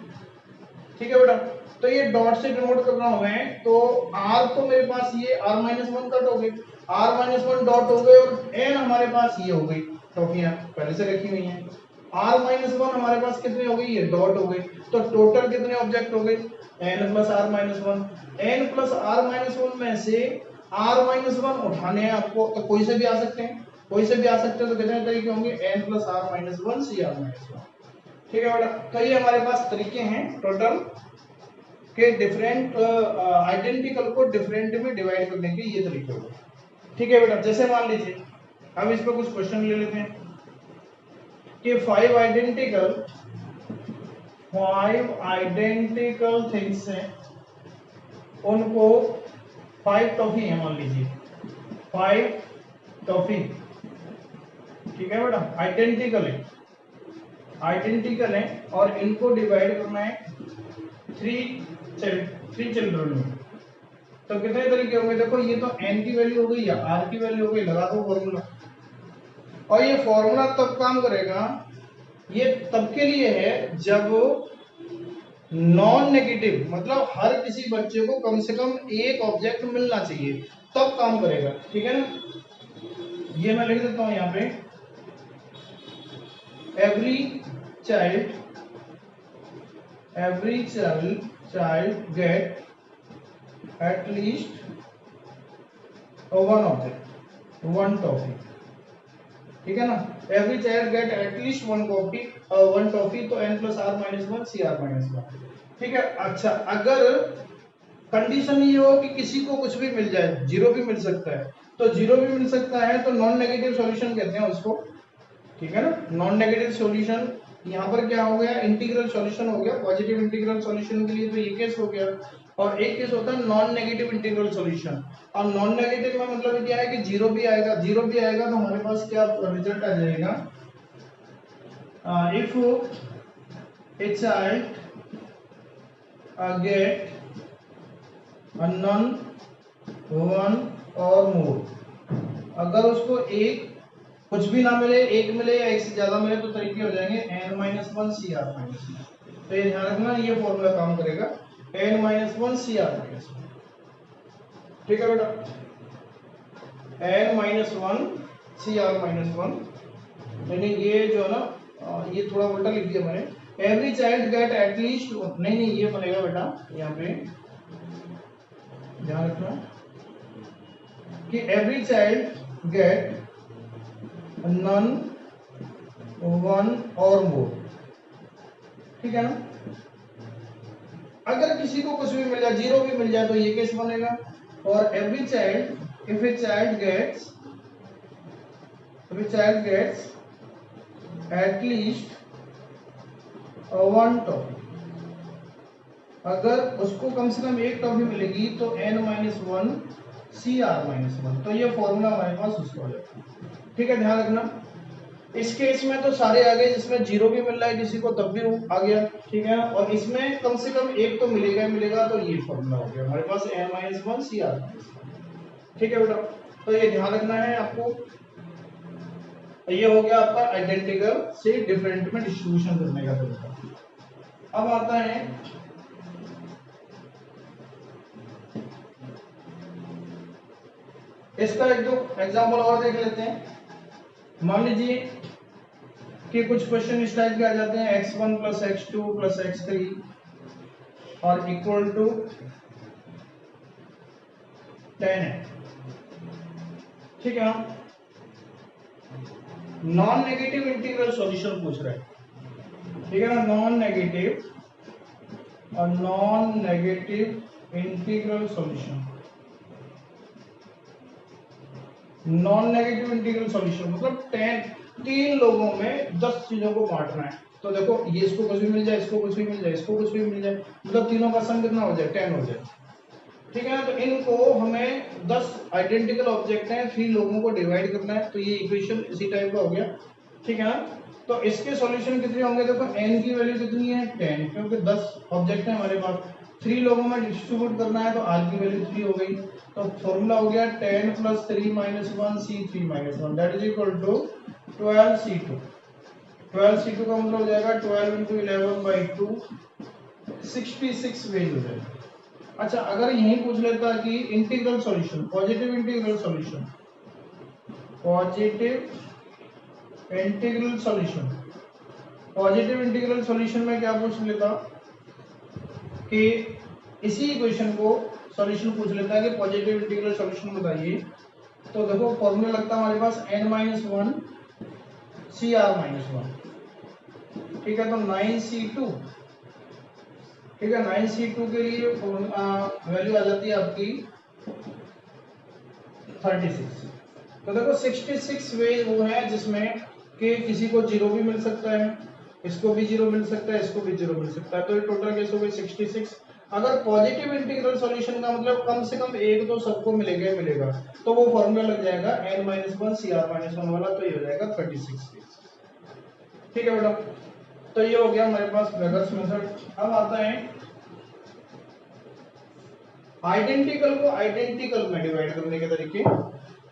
ठीक है बेटा, तो ये डॉट से डिनोट कर रहा हूं मैं, तो r तो मेरे पास ये r-1 कट हो गए, r-1 डॉट हो गए और n हमारे पास ये हो गई टॉफियां पहले से रखी हुई हैं, r-1 हमारे पास कितने हो गई, ये डॉट हो गई, तो टोटल कितने ऑब्जेक्ट हो गए n plus r-1। n plus r-1 में से r-1 उठाने हैं आपको, तो कोई से भी आ सकते हैं, कोई से भी आ सकते हैं, तो कितने तरीके होंगे n plus r-1 c r-1, ठीक है बेटा। तो ये हमारे पास तरीके हैं टोटल के डिफरेंट आइडेंटिकल को डिफरेंट में डिवाइड करने के, ये तरीके होंगे, ठीक है बेटा। जैसे मान लीजिए हम इस पर कुछ क्वेश्चन ले लेते हैं कि 5 आइडेंटिकल थिंग्स हैं, उनको 5 टॉफी है, मान लीजिए 5 टॉफी, ठीक है बेटा, आइडेंटिकल है और इनको डिवाइड करना है 3 चिल्ड्रन में, तो कितने तरीके होंगे, देखो ये तो n की वैल्यू हो गई या r की वैल्यू हो गई, लगा दो फॉर्मूला, और ये फॉर्मूला तब काम करेगा, ये तब के लिए है जब नॉन नेगेटिव, मतलब हर किसी बच्चे को कम से कम एक ऑब्जेक्ट मिलना चाहिए, तब काम करेगा, ठीक है ना। ये मैं लिख देता हूं यहां पे, every child gate eight least one object, one toffee, ठीक है ना, every child get at least one toffee, तो n plus r-1 c r-1, ठीक है। अच्छा, अगर कंडीशन ये हो कि किसी को कुछ भी मिल जाए, जीरो भी मिल सकता है, तो जीरो भी मिल सकता है तो नॉन नेगेटिव सॉल्यूशन कहते हैं उसको, ठीक है ना। नॉन नेगेटिव सॉल्यूशन यहाँ पर क्या हो गया, इंटीग्रल सॉल्यूशन हो गया, पॉजिटिव इंटीग्रल सॉल्यूशन के लिए तो ये केस हो गया, और एक केस होता है नॉन नेगेटिव इंटीग्रल सॉल्यूशन। और नॉन नेगेटिव में मतलब क्या है कि जीरो भी आएगा तो हमारे पास क्या रिजल्ट आ जाएगा, if a child get none, one or more, अगर उसको एक कुछ भी ना मिले, एक मिले या एक से ज्यादा मिले, तो तरीके हो जाएंगे n-1 c r-1। तो ये ध्यान रखना, ये फॉर्मूला काम करेगा n-1 c r-1, ठीक है बेटा, n-1 c r-1, यानी ये जो है ना, ये थोड़ा उल्टा लिख दिया मैंने, एवरी चाइल्ड गेट एटलीस्ट, नहीं ये बनेगा बेटा, यहाँ पे ध्यान रखना कि every child get none, one or more, ठीक है ना। अगर किसी को कुछ भी मिल जाए, जीरो भी मिल जाए, तो ये केस बनेगा, और every child, if a child gets at least one toffee, अगर उसको कम से कम एक टॉफी मिलेगी तो n-1 c r-1, तो ये फॉर्मूला हमारे पास उसका हो जाएगा, ठीक है। ध्यान रखना, इस केस में तो सारे आ गए, जिसमें जीरो भी मिल रहा है किसी को तब भी आ गया, ठीक है, और इसमें कम से कम एक तो मिलेगा, तो ये फॉर्मूला हो गया हमारे पास n-1 c r-1, ठीक है बेटा। तो ये ध्यान रखना है आपको, ये हो गया आपका आइडेंटिकल से डिफरेंट में डिस्ट्रीब्यूशन करने का तरीका। अब आता है इसका एक दो एग्जांपल और देख लेते हैं। मान लीजिए कि कुछ क्वेश्चन इस टाइप के आ जाते हैं x1 plus x2 plus x3 और इक्वल टू 10 है, ठीक है। नॉन नेगेटिव इंटीग्रल सॉल्यूशन पूछ रहा है, ठीक है ना। नॉन नेगेटिव और non negative integral solution, non negative integral solution मतलब 3 लोगों में 10 चीजों को बांटना है। तो देखो ये इसको कुछ भी मिल जाए, इसको कुछ भी मिल जाए, इसको कुछ भी मिल जाए, मतलब तीनों का सम कितना हो जाए 10 हो जाए, ठीक है ना। तो इनको हमें 10 आइडेंटिकल ऑब्जेक्ट हैं, 3 लोगों को डिवाइड करना है। तो ये इक्वेशन इसी टाइप का हो गया, ठीक है ना। तो इसके सॉल्यूशन कितने होंगे, देखो n की वैल्यू कितनी है 10, क्योंकि 10 ऑब्जेक्ट है हमारे पास, 3 लोगों में डिस्ट्रीब्यूट करना है तो r की वैल्यू 3 हो गई। तो फॉर्मूला हो गया 10 plus 3 minus 1 c3 minus 1 that is equal to 12c2। 12c2 का मतलब हो जाएगा 12 इंटू 11 बाई 2, 66 वेज हो जाएगा। अच्छा अगर यही पूछ लेता कि integral solution, positive integral solution, positive integral solution, positive integral solution में क्या पूछ लेता कि इसी इक्वेशन को सॉल्यूशन पूछ लेता है कि पॉजिटिव इंटीग्रल सॉल्यूशन बताइए। तो देखो फॉर्मूला लगता है हमारे पास n-1 cr-1, ठीक है। तो 9c2, ठीक है, 9c2 के लिए वैल्यू आ जाती है आपकी 36। तो देखो 66 वे वो है जिसमें कि किसी को 0 भी मिल सकता है, इसको भी 0 मिल सकता है, इसको भी 0 मिल सकता है। तो ये टोटल केस हो गई 66। अगर पॉजिटिव इंटीग्रल सॉल्यूशन का मतलब कम से कम एक तो सबको मिलेगा ही मिलेगा, तो वो फॉर्मूला लग जाएगा n-1 cr-1 वाला, तो ये हो जाएगा 36, ठीक है बेटा। तो ये हो गया हमारे पास वेगर्स मेथड। अब आता है आइडेंटिकल को आइडेंटिकल में डिवाइड करने के तरीके।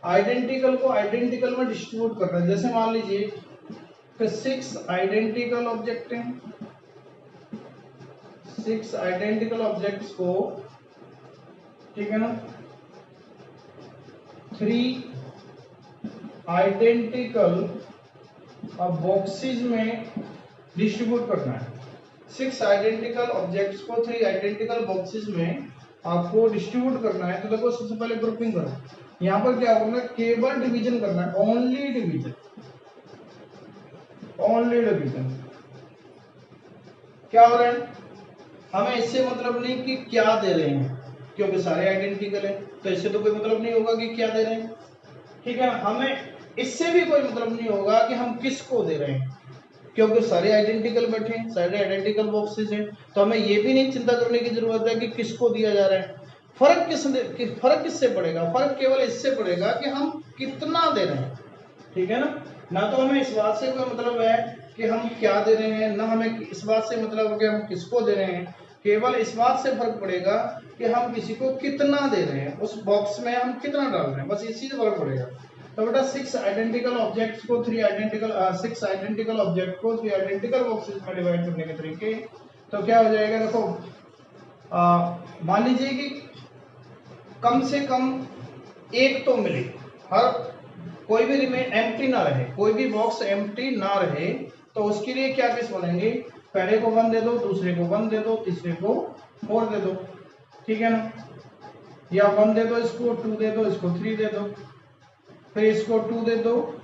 आइडेंटिकल को आइडेंटिकल में डिस्ट्रीब्यूट करना है। जैसे मान लीजिए कि 6 आइडेंटिकल ऑब्जेक्ट हैं, 6 आइडेंटिकल ऑब्जेक्ट्स को, ठीक है ना, 3 आइडेंटिकल बॉक्सेस में डिस्ट्रीब्यूट करना है। 6 आइडेंटिकल ऑब्जेक्ट्स को 3 आइडेंटिकल बॉक्सेस में आपको डिस्ट्रीब्यूट करना है। तो देखो सबसे पहले ग्रुपिंग करो। यहाँ पर क्या होगा, केवल डिवीजन करना है, ओनली डिवीजन, ओनली डिवीजन। क्या हो रहा है, हमें इससे मतलब नहीं कि क्या दे रहे हैं, क्योंकि सारे आइडेंटिकल है तो इससे तो कोई मतलब नहीं होगा कि क्या दे रहे हैं, ठीक है। हमें इससे भी कोई मतलब नहीं होगा कि हम किसको दे रहे हैं, क्योंकि सारे आइडेंटिकल बैठे हैं, सारे आइडेंटिकल बॉक्सेस हैं। तो हमें ये भी नहीं चिंता करने की जरूरत है कि किसको दिया जा रहा है। फर्क किससे पड़ेगा, फर्क केवल इससे पड़ेगा कि हम कितना दे रहे हैं, ठीक है ना तो हमें इस बात से कोई मतलब है कि हम क्या दे रहे हैं, ना हमें इस बात से मतलब है कि हम किसको दे रहे हैं। केवल इस बात से फर्क पड़ेगा कि हम किसी को कितना दे रहे हैं, उस बॉक्स में हम कितना डाल रहे हैं, बस इसी से फर्क पड़ेगा। तो बेटा 6 आइडेंटिकल ऑब्जेक्ट्स को 3 आइडेंटिकल 6 आइडेंटिकल ऑब्जेक्ट को 3 आइडेंटिकल बॉक्सेस में डिवाइड करने के तरीके। तो क्या हो जाएगा, देखो मान लीजिए कि कम से कम एक तो मिले, हर कोई भी रिमेन एम्प्टी ना रहे, कोई भी बॉक्स एम्प्टी ना रहे, तो उसके लिए क्या केस बनेंगे, पहले को 1 दे दो, दूसरे को 1 दे दो, तीसरे को 4 दे दो, ठीक है ना। या 1 दे दो, इसको 2 दे दो, इसको 3 दे दो, फिर इसको 2 दे दो,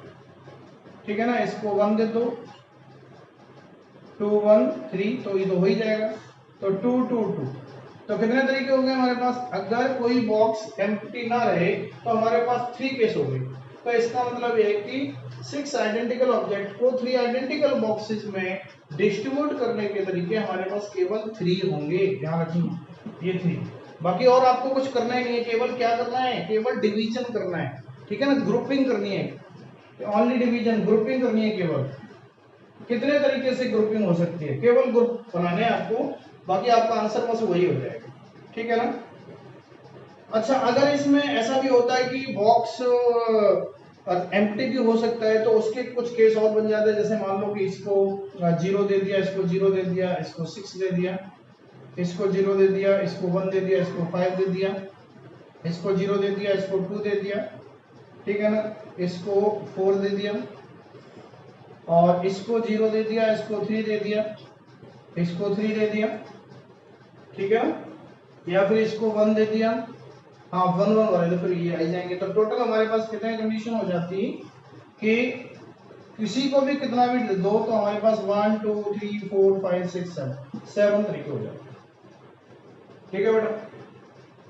ठीक है ना, इसको 1 दे दो, 2 1 3, तो ये तो हो ही जाएगा। तो 2 2 2, तो कितने तरीके हो गए हमारे पास। अगर कोई बॉक्स एम्प्टी ना रहे तो हमारे पास 3 केस हो गए। तो इसका मतलब ये है कि 6 आइडेंटिकल ऑब्जेक्ट को 3 आइडेंटिकल बॉक्सेस में डिस्ट्रीब्यूट करने के तरीके हमारे पास केवल 3 होंगे, ध्यान रखिए ये 3। बाकी और आपको कुछ करना ही नहीं है, केवल क्या करना है, केवल डिवीजन करना है, ठीक है ना, ग्रुपिंग करनी है, ओनली डिवीजन, ग्रुपिंग करनी है। केवल कितने तरीके से ग्रुपिंग हो सकती है, केवल ग्रुप बनाने हैं आपको, बाकी आपका आंसर बस वही हो जाएगा, ठीक है ना। अच्छा अगर इसमें ऐसा भी होता है कि बॉक्स और एम्प्टी भी हो सकता है, तो उसके कुछ केस और बन जाते हैं। जैसे मान लो कि इसको 0 दे दिया, इसको 0 दे दिया, इसको 6 दे दिया, इसको 0 दे दिया, इसको 1 दे दिया, इसको 5 दे दिया, इसको 0 दे दिया, इसको 2 दे दिया, ठीक है ना, इसको 4 दे दिया, और इसको 0 दे दिया, इसको 3 दे दिया, इसको 3 दे दिया, ठीक है, या फिर इसको 1 दे दिया। हाँ 1 1 वाले तो फिर ये आ जाएंगे। तो टोटल हमारे पास कितने कंडीशन हो जाती कि किसी को भी कितना भी दो तो हमारे पास 1 2 3 4 5 6 7 तरीके हो जाते हैं, ठीक है बेटा।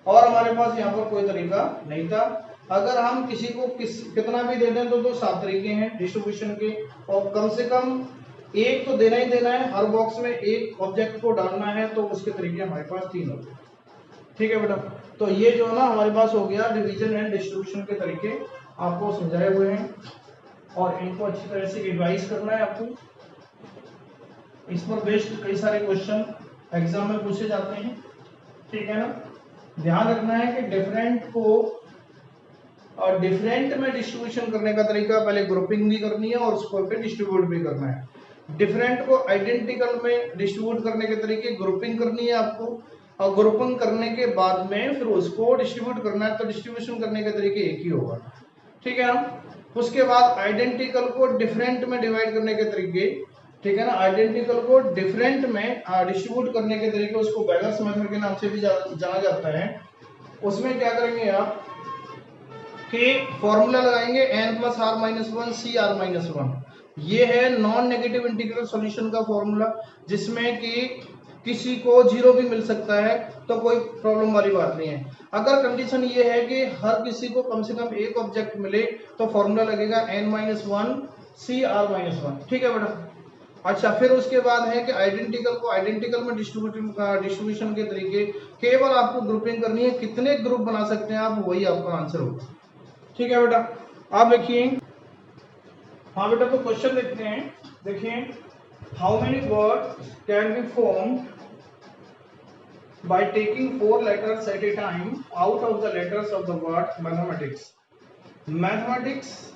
और हमारे पास यहाँ पर कोई तरीका नहीं था। अगर हम किसी को कितना भी दे दें तो 7 तरीके हैं डिस्ट्रीब्यूशन के, और कम से कम एक तो देना ही देना है, हर बॉक्स में एक ऑब्जेक्ट को डालना है, तो उसके तरीके हमारे पास 3 होते हैं, ठीक है बेटा। तो ये जो है ना हमारे पास हो गया डिवीजन एंड डिस्ट्रीब्यूशन के तरीके आपको समझाए हुए हैं, और इनको अच्छी तरह से रिवाइज करना है आपको। इस पर बेस्ड कई सारे क्वेश्चन एग्जाम में पूछे जाते हैं, ठीक है ना। ध्यान रखना है कि डिफरेंट को और डिफरेंट में डिस्ट्रीब्यूशन करने का तरीका, पहले ग्रुपिंग भी करनी है और उसको फिर डिस्ट्रीब्यूट भी करना है। डिफरेंट को आइडेंटिकल में डिस्ट्रीब्यूट करने के तरीके, ग्रुपिंग करनी है आपको, और ग्रुपिंग करने के बाद में फिर उसको डिस्ट्रीब्यूट करना है, तो डिस्ट्रीब्यूशन करने के तरीके एक ही होगा, ठीक है ना। उसके बाद आइडेंटिकल को डिफरेंट में डिवाइड करने के तरीके, ठीक है ना, आइडेंटिकल को डिफरेंट में डिस्ट्रीब्यूट करने के तरीके, उसको बेगर्स मेथड के नाम से भी जाना जाता है। उसमें क्या करेंगे आप कि फॉर्मूला लगाएंगे n plus r minus 1 C r minus 1। ये है नॉन नेगेटिव इंटीग्रल सॉल्यूशन का फॉर्मूला, जिसमें कि किसी को 0 भी मिल सकता है, तो कोई प्रॉब्लम वाली बात नहीं है। अगर कंडीशन ये है कि हर किसी को कम से कम एक ऑब्जेक्ट मिले, तो फॉर्मूला लगेगा n minus 1 C r minus 1, ठीक है बेटा। अच्छा, फिर उसके बाद है कि आइडेंटिकल को आइडेंटिकल में डिस्ट्रीब्यूशन के तरीके, केवल आपको ग्रुपिंग करनी है, कितने ग्रुप बना सकते हैं आप, वही आपका आंसर होगा, ठीक है बेटा। आप देखिए, हाँ बेटा, तो क्वेश्चन देखते हैं। देखिए, how many word can be formed by taking 4 letters eight A time out of the letters of the word mathematics. Mathematics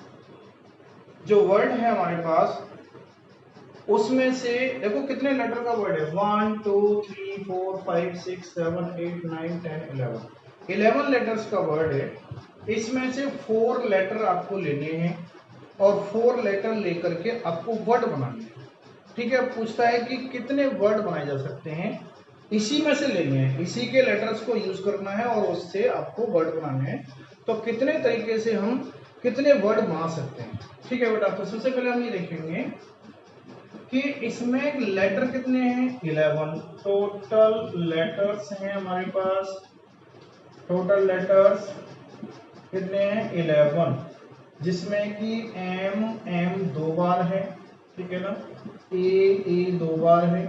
जो वर्ड है हमारे पास, उसमें से देखो कितने लेटर का वर्ड है, 1 2 3 4 5 6 7 8 9 10 11 लेटर्स का वर्ड है। इसमें से 4 लेटर आपको लेने हैं, और 4 लेटर लेकर के आपको वर्ड बनाने हैं, ठीक है। पूछता है कि कितने वर्ड बनाए जा सकते हैं, इसी में से लेने हैं, इसी के लेटर्स को यूज करना है और उससे आपको वर्ड बनाने हैं। तो कितने तरीके से हम कितने वर्ड बना सकते हैं, ठीक है बेटा। तो सबसे पहले हम ये देखेंगे कि इसमें लेटर कितने हैं, 11 टोटल लेटर्स हैं हमारे पास। टोटल लेटर्स कितने हैं, 11, जिसमें कि एम 2 बार है, ठीक है ना, ए 2 बार है,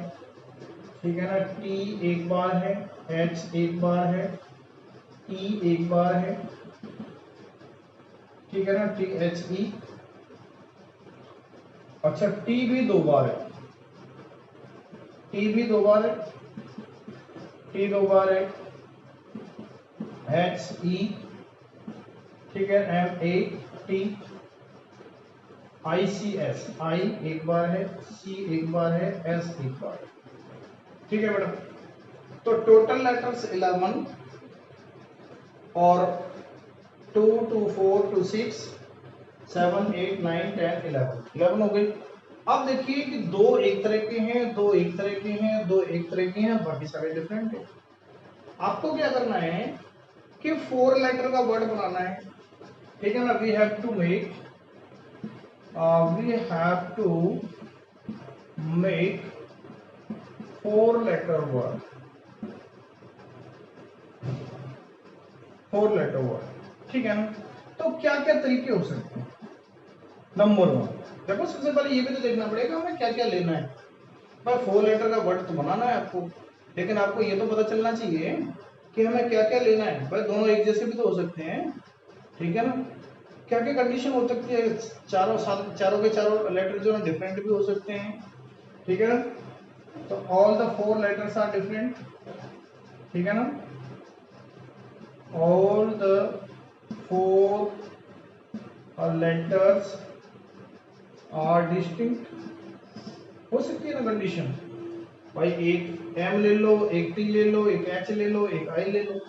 ठीक है ना, टी 1 बार है, एच 1 बार है, ई 1 बार है, ठीक है ना, टी एच ई। अच्छा, टी भी 2 बार है, टी भी 2 बार है, टी 2 बार है, एच ई, ठीक है, M A T, I C S, I 1 बार है, सी 1 बार है, एस 1 बार है, ठीक है बेटा। तो टोटल लेटर्स 11, और 2 2 4 2 6 7 8 9 10 11 हो गई। अब देखिए कि 2 एक तरह के हैं, 2 एक तरह के हैं, 2 एक तरह के हैं, बाकी सारे डिफरेंट है। आपको क्या करना है कि 4 लेटर का वर्ड बनाना है, ठीक है ना। We have to make 4 letter word, 4 letter word, ठीक है ना। तो क्या क्या तरीके हो सकते हैं। नंबर 1, देखो सबसे पहले ये भी तो देखना पड़ेगा हमें क्या क्या लेना है। भाई 4 लेटर का वर्ड तो बनाना है आपको, लेकिन आपको ये तो पता चलना चाहिए कि हमें क्या क्या लेना है। भाई दोनों एक जैसे भी तो हो सकते हैं, ठीक है ना। क्या क्या कंडीशन हो सकती है, चारों के चारों लेटर जो है डिफरेंट भी हो सकते हैं, ठीक है ना। तो all the 4 letters are different, ठीक है ना। ऑल द 4 और लेटर्स आर डिस्टिंक्ट, हो सकती है ना कंडीशन। भाई एक एम ले लो, एक टी ले लो, एक एच ले लो, एक आई ले लो,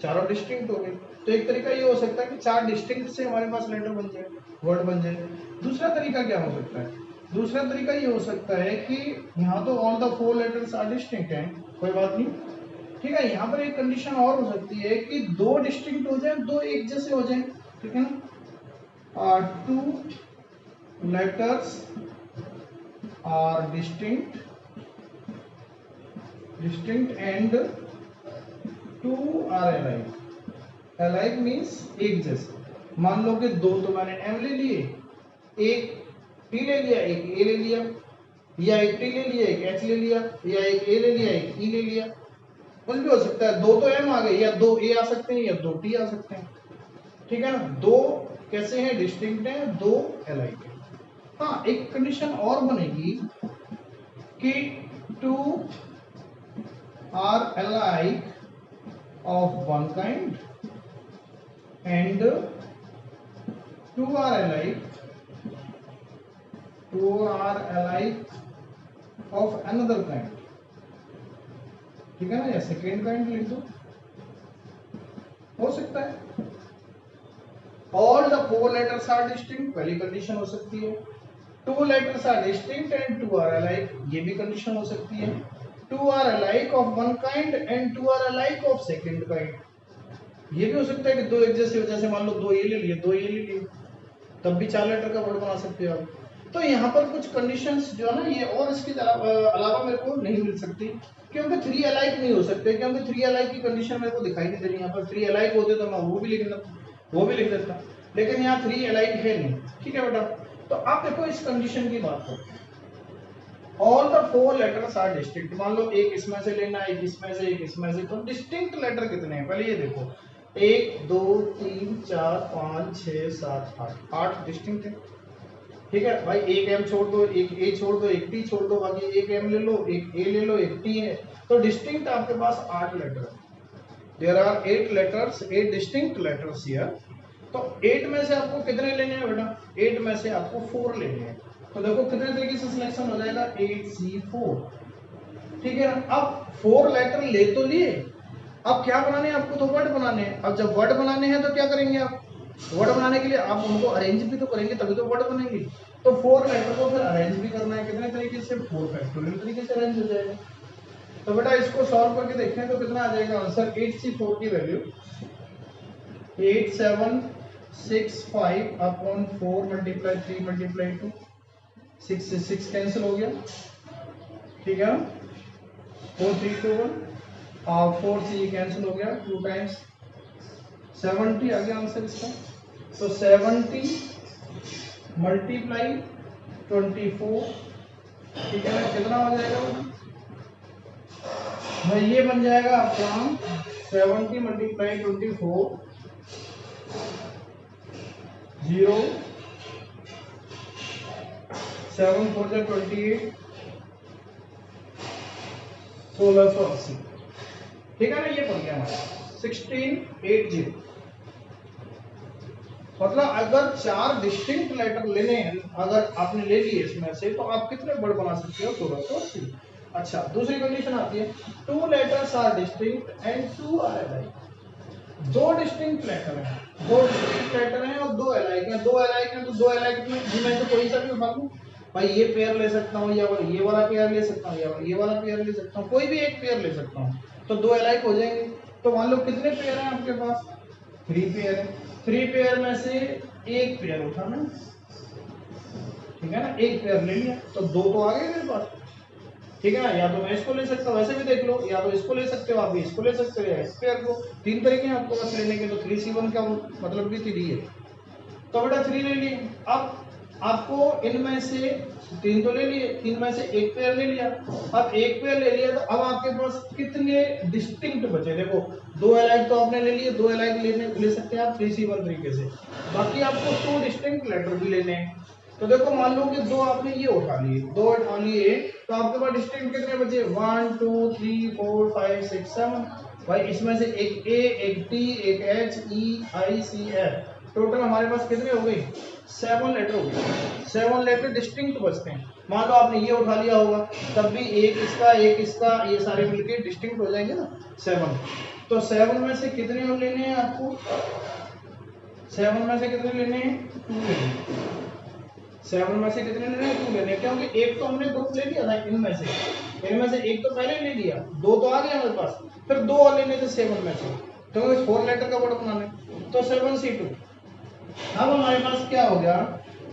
चारों डिस्टिंक्ट हो गए। तो एक तरीका ये हो सकता है कि चार डिस्टिंक्ट से हमारे पास लेटर बन जाए, वर्ड बन जाए। दूसरा तरीका क्या हो सकता है? दूसरा तरीका ये हो सकता है कि यहाँ तो all the 4 letters are distinct हैं, कोई बात नहीं, ठीक है। यहाँ पर एक कंडीशन और हो सकती है कि दो डिस्टिंक्ट हो जाए, दो एक जैसे हो जाए, ठीक है ना। 2 letters are distinct and 2 are alike. Alike means एक जैसे। मान लो कि दो तो मैंने एम ले लिए, एक टी ले लिया, एक ए ले लिया, या एक टी ले लिया, एक एच ले लिया, या एक ए ले लिया, एक ई ले लिया। कुछ भी हो सकता है, दो तो एम आ गए, या दो ए आ सकते हैं, या दो टी आ सकते हैं, ठीक है ना। दो कैसे हैं? डिस्टिंक्ट हैं, दो अलाइक है। हाँ, एक कंडीशन और बनेगी कि 2 are alike of one kind and 2 are alike of another kind, ठीक है ना, या सेकेंड काइंड लिख दो, हो सकता है। All the 4 letters are distinct, पहली कंडीशन हो सकती है। 2 letters are distinct and 2 are alike, ये भी कंडीशन हो सकती है। 2 are alike of one kind and 2 are alike of second kind, ये भी हो सकता है कि दो एक जैसे हो, जैसे मान लो दो ये ले लिए, दो ये ले लिए, तब भी 4 लेटर का वर्ड बना सकते हो आप। तो यहाँ पर कुछ कंडीशंस जो है ना, ये और इसके अलावा मेरे को नहीं मिल सकती, क्योंकि 3 अलाइक नहीं हो सकते, क्योंकि 3 अलाइक की कंडीशन मेरे को दिखाई नहीं दे रही। यहाँ पर 3 अलाइक होते तो मैं वो भी लिख देता, लेकिन यहाँ 3 अलाइक है नहीं, ठीक है बेटा। तो आप देखो इस कंडीशन की बात करो, all the 4 letters are distinct, मान लो एक इसमें से लेना, एक इसमें से, एक इसमें से, तो डिस्टिंक्ट लेटर कितने हैं? पहले ये देखो, 1 2 3 4 5 6 7 8 डिस्टिंक्ट है, ठीक है भाई। एक एम छोड़ दो, एक ए छोड़ दो, एक टी छोड़ दो, बाकी एक एम ले लो, एक ए ले लो, एक टी है, तो डिस्टिंक्ट आपके पास 8 लेटर है। There are 8 letters, 8 distinct letters here. तो 8 में से आपको कितने लेने हैं बेटा? 8 में से आपको 4 लेने हैं। तो देखो कितने तरीके से सिलेक्शन हो जाएगा, 8C4, ठीक है ना। अब 4 लेटर ले तो लिए, अब क्या बनाने हैं आपको? तो वर्ड बनाने हैं। अब जब वर्ड बनाने हैं तो क्या करेंगे आप? वर्ड बनाने के लिए आप उनको अरेंज भी तो करेंगे, तभी तो वर्ड बनेंगे। तो 4 लेटर को फिर अरेंज भी करना है, कितने तरीके से? 4 फैक्टोरियल तरीके से अरेंज हो जाएगा। तो बेटा इसको सॉल्व करके देखें तो कितना आ जाएगा आंसर? 8C4 की वैल्यू 8765 अपॉन 4 मल्टीप्लाई 3 मल्टीप्लाई 2, 6 से 6 कैंसिल हो गया, ठीक है। 4 3 2 1 और 4 से ये कैंसिल हो गया, 2 टाइम्स 70 आ गया आंसर इसका। तो 70 मल्टीप्लाई 24, ठीक है ना, कितना हो जाएगा भाई? ये बन जाएगा आपका 70 मल्टीप्लाई 24 0 7 4 28 1680, ठीक है ना। ये बन गया हमारा 1680। मतलब अगर 4 डिस्टिंक्ट लेटर लेने हैं, अगर आपने ले लिए इसमें से, तो आप कितने वर्ड बना सकते हो? 1680। अच्छा, दूसरी कंडीशन आती है, 2 letters are distinct and 2 are alike. 2 distinct letter हैं, 2 डिस्टिंक्ट लेटर हैं और 2 अलाइक हैं। 2 अलाइक हैं तो 2 अलाइक में से कोई सा भी उठा लूं भाई, ये पेयर ले सकता हूँ, या ये वाला पेयर ले सकता हूँ, या ये वाला पेयर ले सकता हूँ, कोई भी एक पेयर ले सकता हूँ, तो 2 अलाइक हो जाएंगे। तो मान लो कितने पेयर हैं आपके पास? 3 पेयर है। 3 पेयर में से एक पेयर उठाना, ठीक है ना, एक पेयर ले लिया तो 2 तो आ गए मेरे पास, ठीक है ना। या तो मैं इसको ले सकता हूँ, वैसे भी देख लो, या तो इसको ले सकते हो, आप इसको ले सकते हो, या इस पेयर को। 3 तरीके हैं आपको बस लेने के। तो 3C1 का मतलब भी 3 है, तो बेटा 3 ले लिए। अब आपको इनमें से 3 तो ले लिए, 3 में से एक पेयर ले लिया। अब एक पेयर ले लिया तो अब आपके पास कितने डिस्टिंक्ट बचे? देखो 2 अलाइक तो आपने ले लिए, 2 अलाइक ले सकते हैं आप 3C1 तरीके से। बाकी आपको 2 डिस्टिंक्ट लेटर भी लेने हैं। तो देखो मान लो कि 2 आपने ये उठा लिए, 2 उठा लिए, तो आपके पास डिस्टिंक्ट कितने बचे? 1 2 3 4 5 6 7। भाई इसमें से एक ए, एक टी, एक एच, ई, आई, सी, एफ, टोटल हमारे पास कितने हो गए 7 लेटर हो गए। 7 लेटर डिस्टिंक्ट बचते हैं। मान लो आपने ये उठा लिया होगा तब भी एक इसका ये सारे मिलके डिस्टिंक्ट हो जाएंगे ना 7। तो 7 में से कितने और लेने हैं आपको 7 में से कितने लेने हैं 2 लेने हैं। 7 में से कितने लेने हैं 2 लेने हैं क्योंकि एक तो हमने ग्रुप ले लिया था इनमें से एक तो पहले ले लिया 2 तो आ गए हमारे पास फिर 2 और लेने थे 7 में से तो 4 लेटर का वर्ड बनाना है तो 7C2। अब हमारे पास क्या हो गया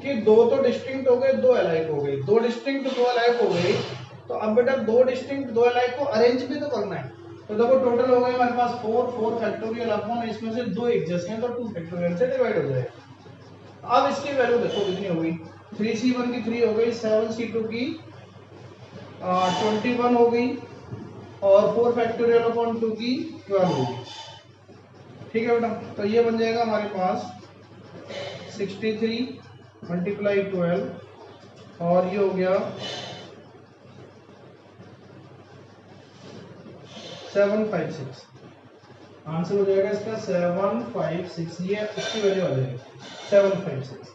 कि 2 तो डिस्टिंक्ट हो गए 2 अलाइक हो गए 2 डिस्टिंक्ट 2 अलाइक हो गए। तो अब बेटा 2 डिस्टिंक्ट 2 अलाइक को अरेंज भी तो करना है। तो देखो टोटल हो गए हमारे पास 4 फैक्टोरियल अपॉन इसमें से 2 एडजस्ट हैं तो 2 फैक्टोरियल से डिवाइड हो जाएगा। अब इसकी वैल्यू देखो कितनी हो गई 3C1 की 3 हो गई 7C2 की 21 हो गई और 4 फैक्टोरियल अपॉन 2 की 12 हो गई। ठीक है बेटा तो ये बन जाएगा हमारे पास 63 मल्टीप्लाई 12 और ये हो गया 756। आंसर हो जाएगा इसका 756 ये इसकी वैल्यू आ जाएगी 756।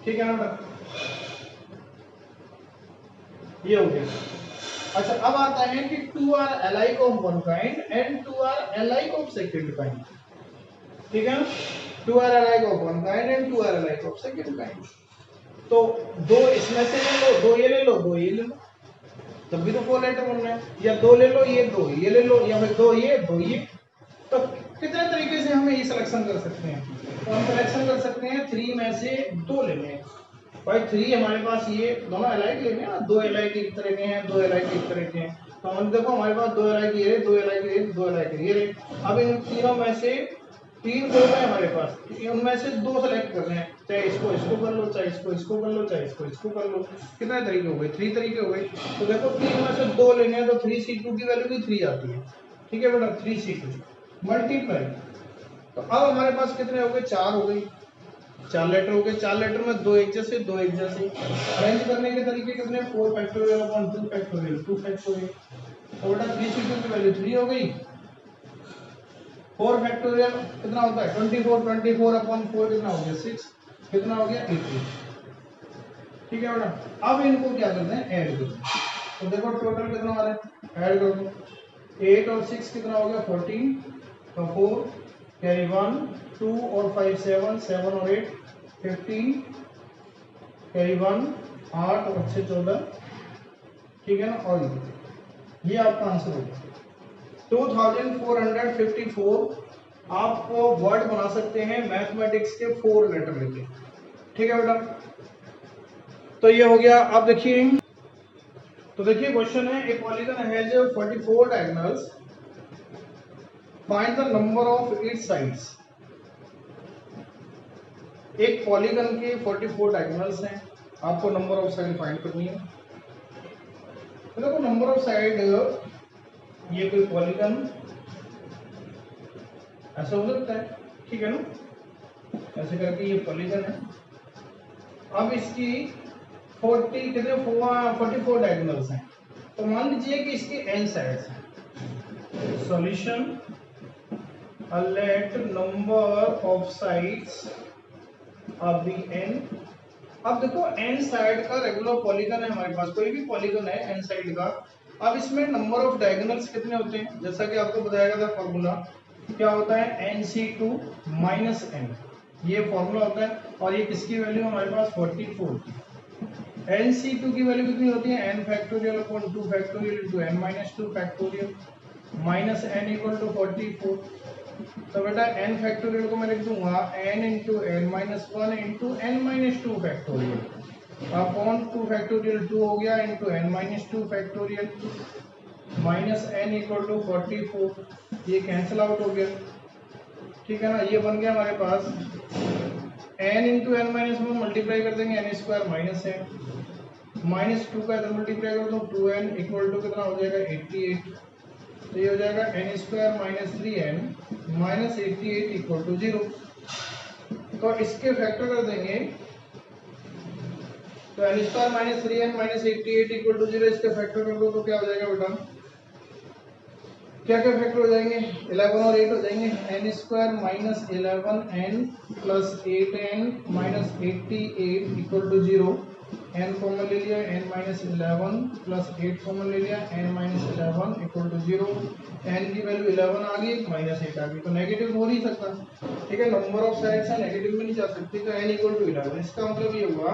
ठीक है ना बेटा ये हो गया। अच्छा अब आता है कि 2 are alike of one kind and 2 are alike of second kind. ठीक है 2 are alike of one kind and 2 are alike of second kind. तो 2 इसमें से ले लो 2 ये ले लो 2 ये ले लो तब भी तो 4 लेटर बन रहे हैं या 2 ले लो ये 2 ये ले लो या फिर 2 ये 2 ये। तो कितने तरीके से हम ये सिलेक्शन कर सकते हैं तो हम सिलेक्शन कर सकते हैं 3 में से 2 लेने हैं भाई 3 हमारे पास ये दोनों अलाइक लेने हैं 2 अलाइक एक तरह के हैं 2 अलाइक एक तरह के हैं। तो हम देखो हमारे पास 2 अलाइक ये 2 अलाइक ये 2 अलाइक ये अब इन तीनों में से 3 ग्रुप है हमारे पास उनमें से 2 सेलेक्ट कर रहे हैं चाहे इसको कर लो चाहे इसको कर लो चाहे इसको कर लो। कितने तरीके हो गए 3 तरीके हो गए। तो देखो 3 में से 2 लेने हैं तो 3C2 की वैल्यू भी 3 आती है। ठीक है बेटा 3C2 मल्टीप्लाई। तो अब हमारे पास कितने हो गए 4 हो गई 4 लेटर हो गए 4 लेटर में 2 एक जैसे 2 एक जैसे। अरेंज करने के तरीके कितने 4 फैक्टोरियल अपॉन 2 फैक्टोरियल 2 फैक्टोरियल। तो बेटा 3C2 की वैल्यू 3 हो गई 4 फैक्टोरियल कितना होता है 24 अपॉन 4 कितना हो गया 6 कितना हो गया 80। ठीक है बेटा अब इनको क्या करते हैं ऐड करते हैं। तो देखो टोटल कितना आ रहा है ऐड कर दो 8 और 6 कितना हो गया 14 तो 4 कैरी 1 2 और 5 7 7 और 8 15 कैरी 1 8 और 6 14। ठीक है ना और ये आपका आंसर हो गया 2454। आप वर्ड बना सकते हैं मैथमेटिक्स के 4 लेटर लेके। ठीक है बेटा तो ये हो गया। अब देखिए तो देखिए क्वेश्चन है ए polygon has 44 diagonals find the number of its sides. एक पॉलीगन के 44 डायगोनल्स हैं आपको नंबर ऑफ साइड फाइंड करनी है। तो देखो नंबर ऑफ साइड ये कोई पॉलीगन ऐसा हो सकता है। ठीक है ना ऐसे करके ये पॉलीगन है। अब इसकी 44 डायगोनल्स हैं तो मान लीजिए कि इसके n साइड्स हैं। Solution let number of sides अब बी n। अब देखो n साइड का रेगुलर पॉलीगन है हमारे पास कोई भी पॉलीगन है n साइड का। अब इसमें नंबर ऑफ डायगोनल्स कितने होते हैं जैसा कि आपको बताया गया था फॉर्मूला क्या होता है NC2 माइनस n ये फॉर्मूला होता है। और ये किसकी वैल्यू हमारे पास 44 की। NC2 की वैल्यू कितनी होती है n factorial upon 2 factorial into n minus 2 factorial minus n equal to 44। तो बेटा n फैक्टोरियल को मैं लिख दूंगा n into n minus 1 into n minus 2 factorial upon 2 factorial 2 हो गया into n minus 2 factorial minus n equal to 44। ये cancel out हो गया। ठीक है ना ये बन गया हमारे पास n into n minus 1 multiply कर देंगे n स्क्वायर माइनस है माइनस 2 का इधर मल्टीप्लाई कर दो 2n इक्वल टू कितना हो जाएगा 88। तो ये हो जाएगा n square minus 3n minus 88 equal to 0। तो इसके फैक्टर कर देंगे तो n square minus 3n minus 88 equal to 0 इसके फैक्टर कर दो तो क्या हो जाएगा बेटा क्या क्या फैक्टर हो जाएंगे, 11 और 8 हो जाएंगे, n square minus 11n plus 8n minus 88 equal to 0। n common ले लिया, n माइनस 11 प्लस 8 कॉमन ले लिया, n minus 11 equal to 0। n की वैल्यू 11 आ गई, माइनस 8 आ गई, तो नेगेटिव हो नहीं सकता, ठीक है, नंबर ऑफ साइड्स है, नेगेटिव में नहीं जा सकती, तो n इक्वल टू 11। इसका मतलब ये हुआ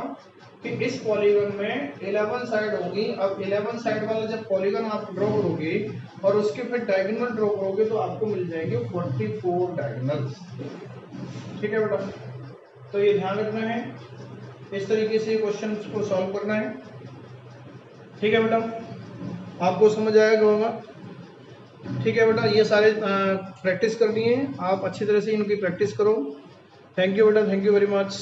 कि इस पॉलीगन में 11 साइड होगी। अब 11 साइड वाला जब पॉलीगन आप ड्रॉ करोगे और उसके फिर डायगोनल ड्रॉ करोगे तो आपको मिल जाएंगे 44 डायगोनल्स, ठीक है बेटा। तो ये ध्यान रखना है, इस तरीके से क्वेश्चन को सॉल्व करना है, ठीक है बेटा, आपको समझ आएगा होगा, ठीक है बेटा। ये सारे प्रैक्टिस करनी है, आप अच्छी तरह से इनकी प्रैक्टिस करो। थैंक यू बेटा, थैंक यू वेरी मच।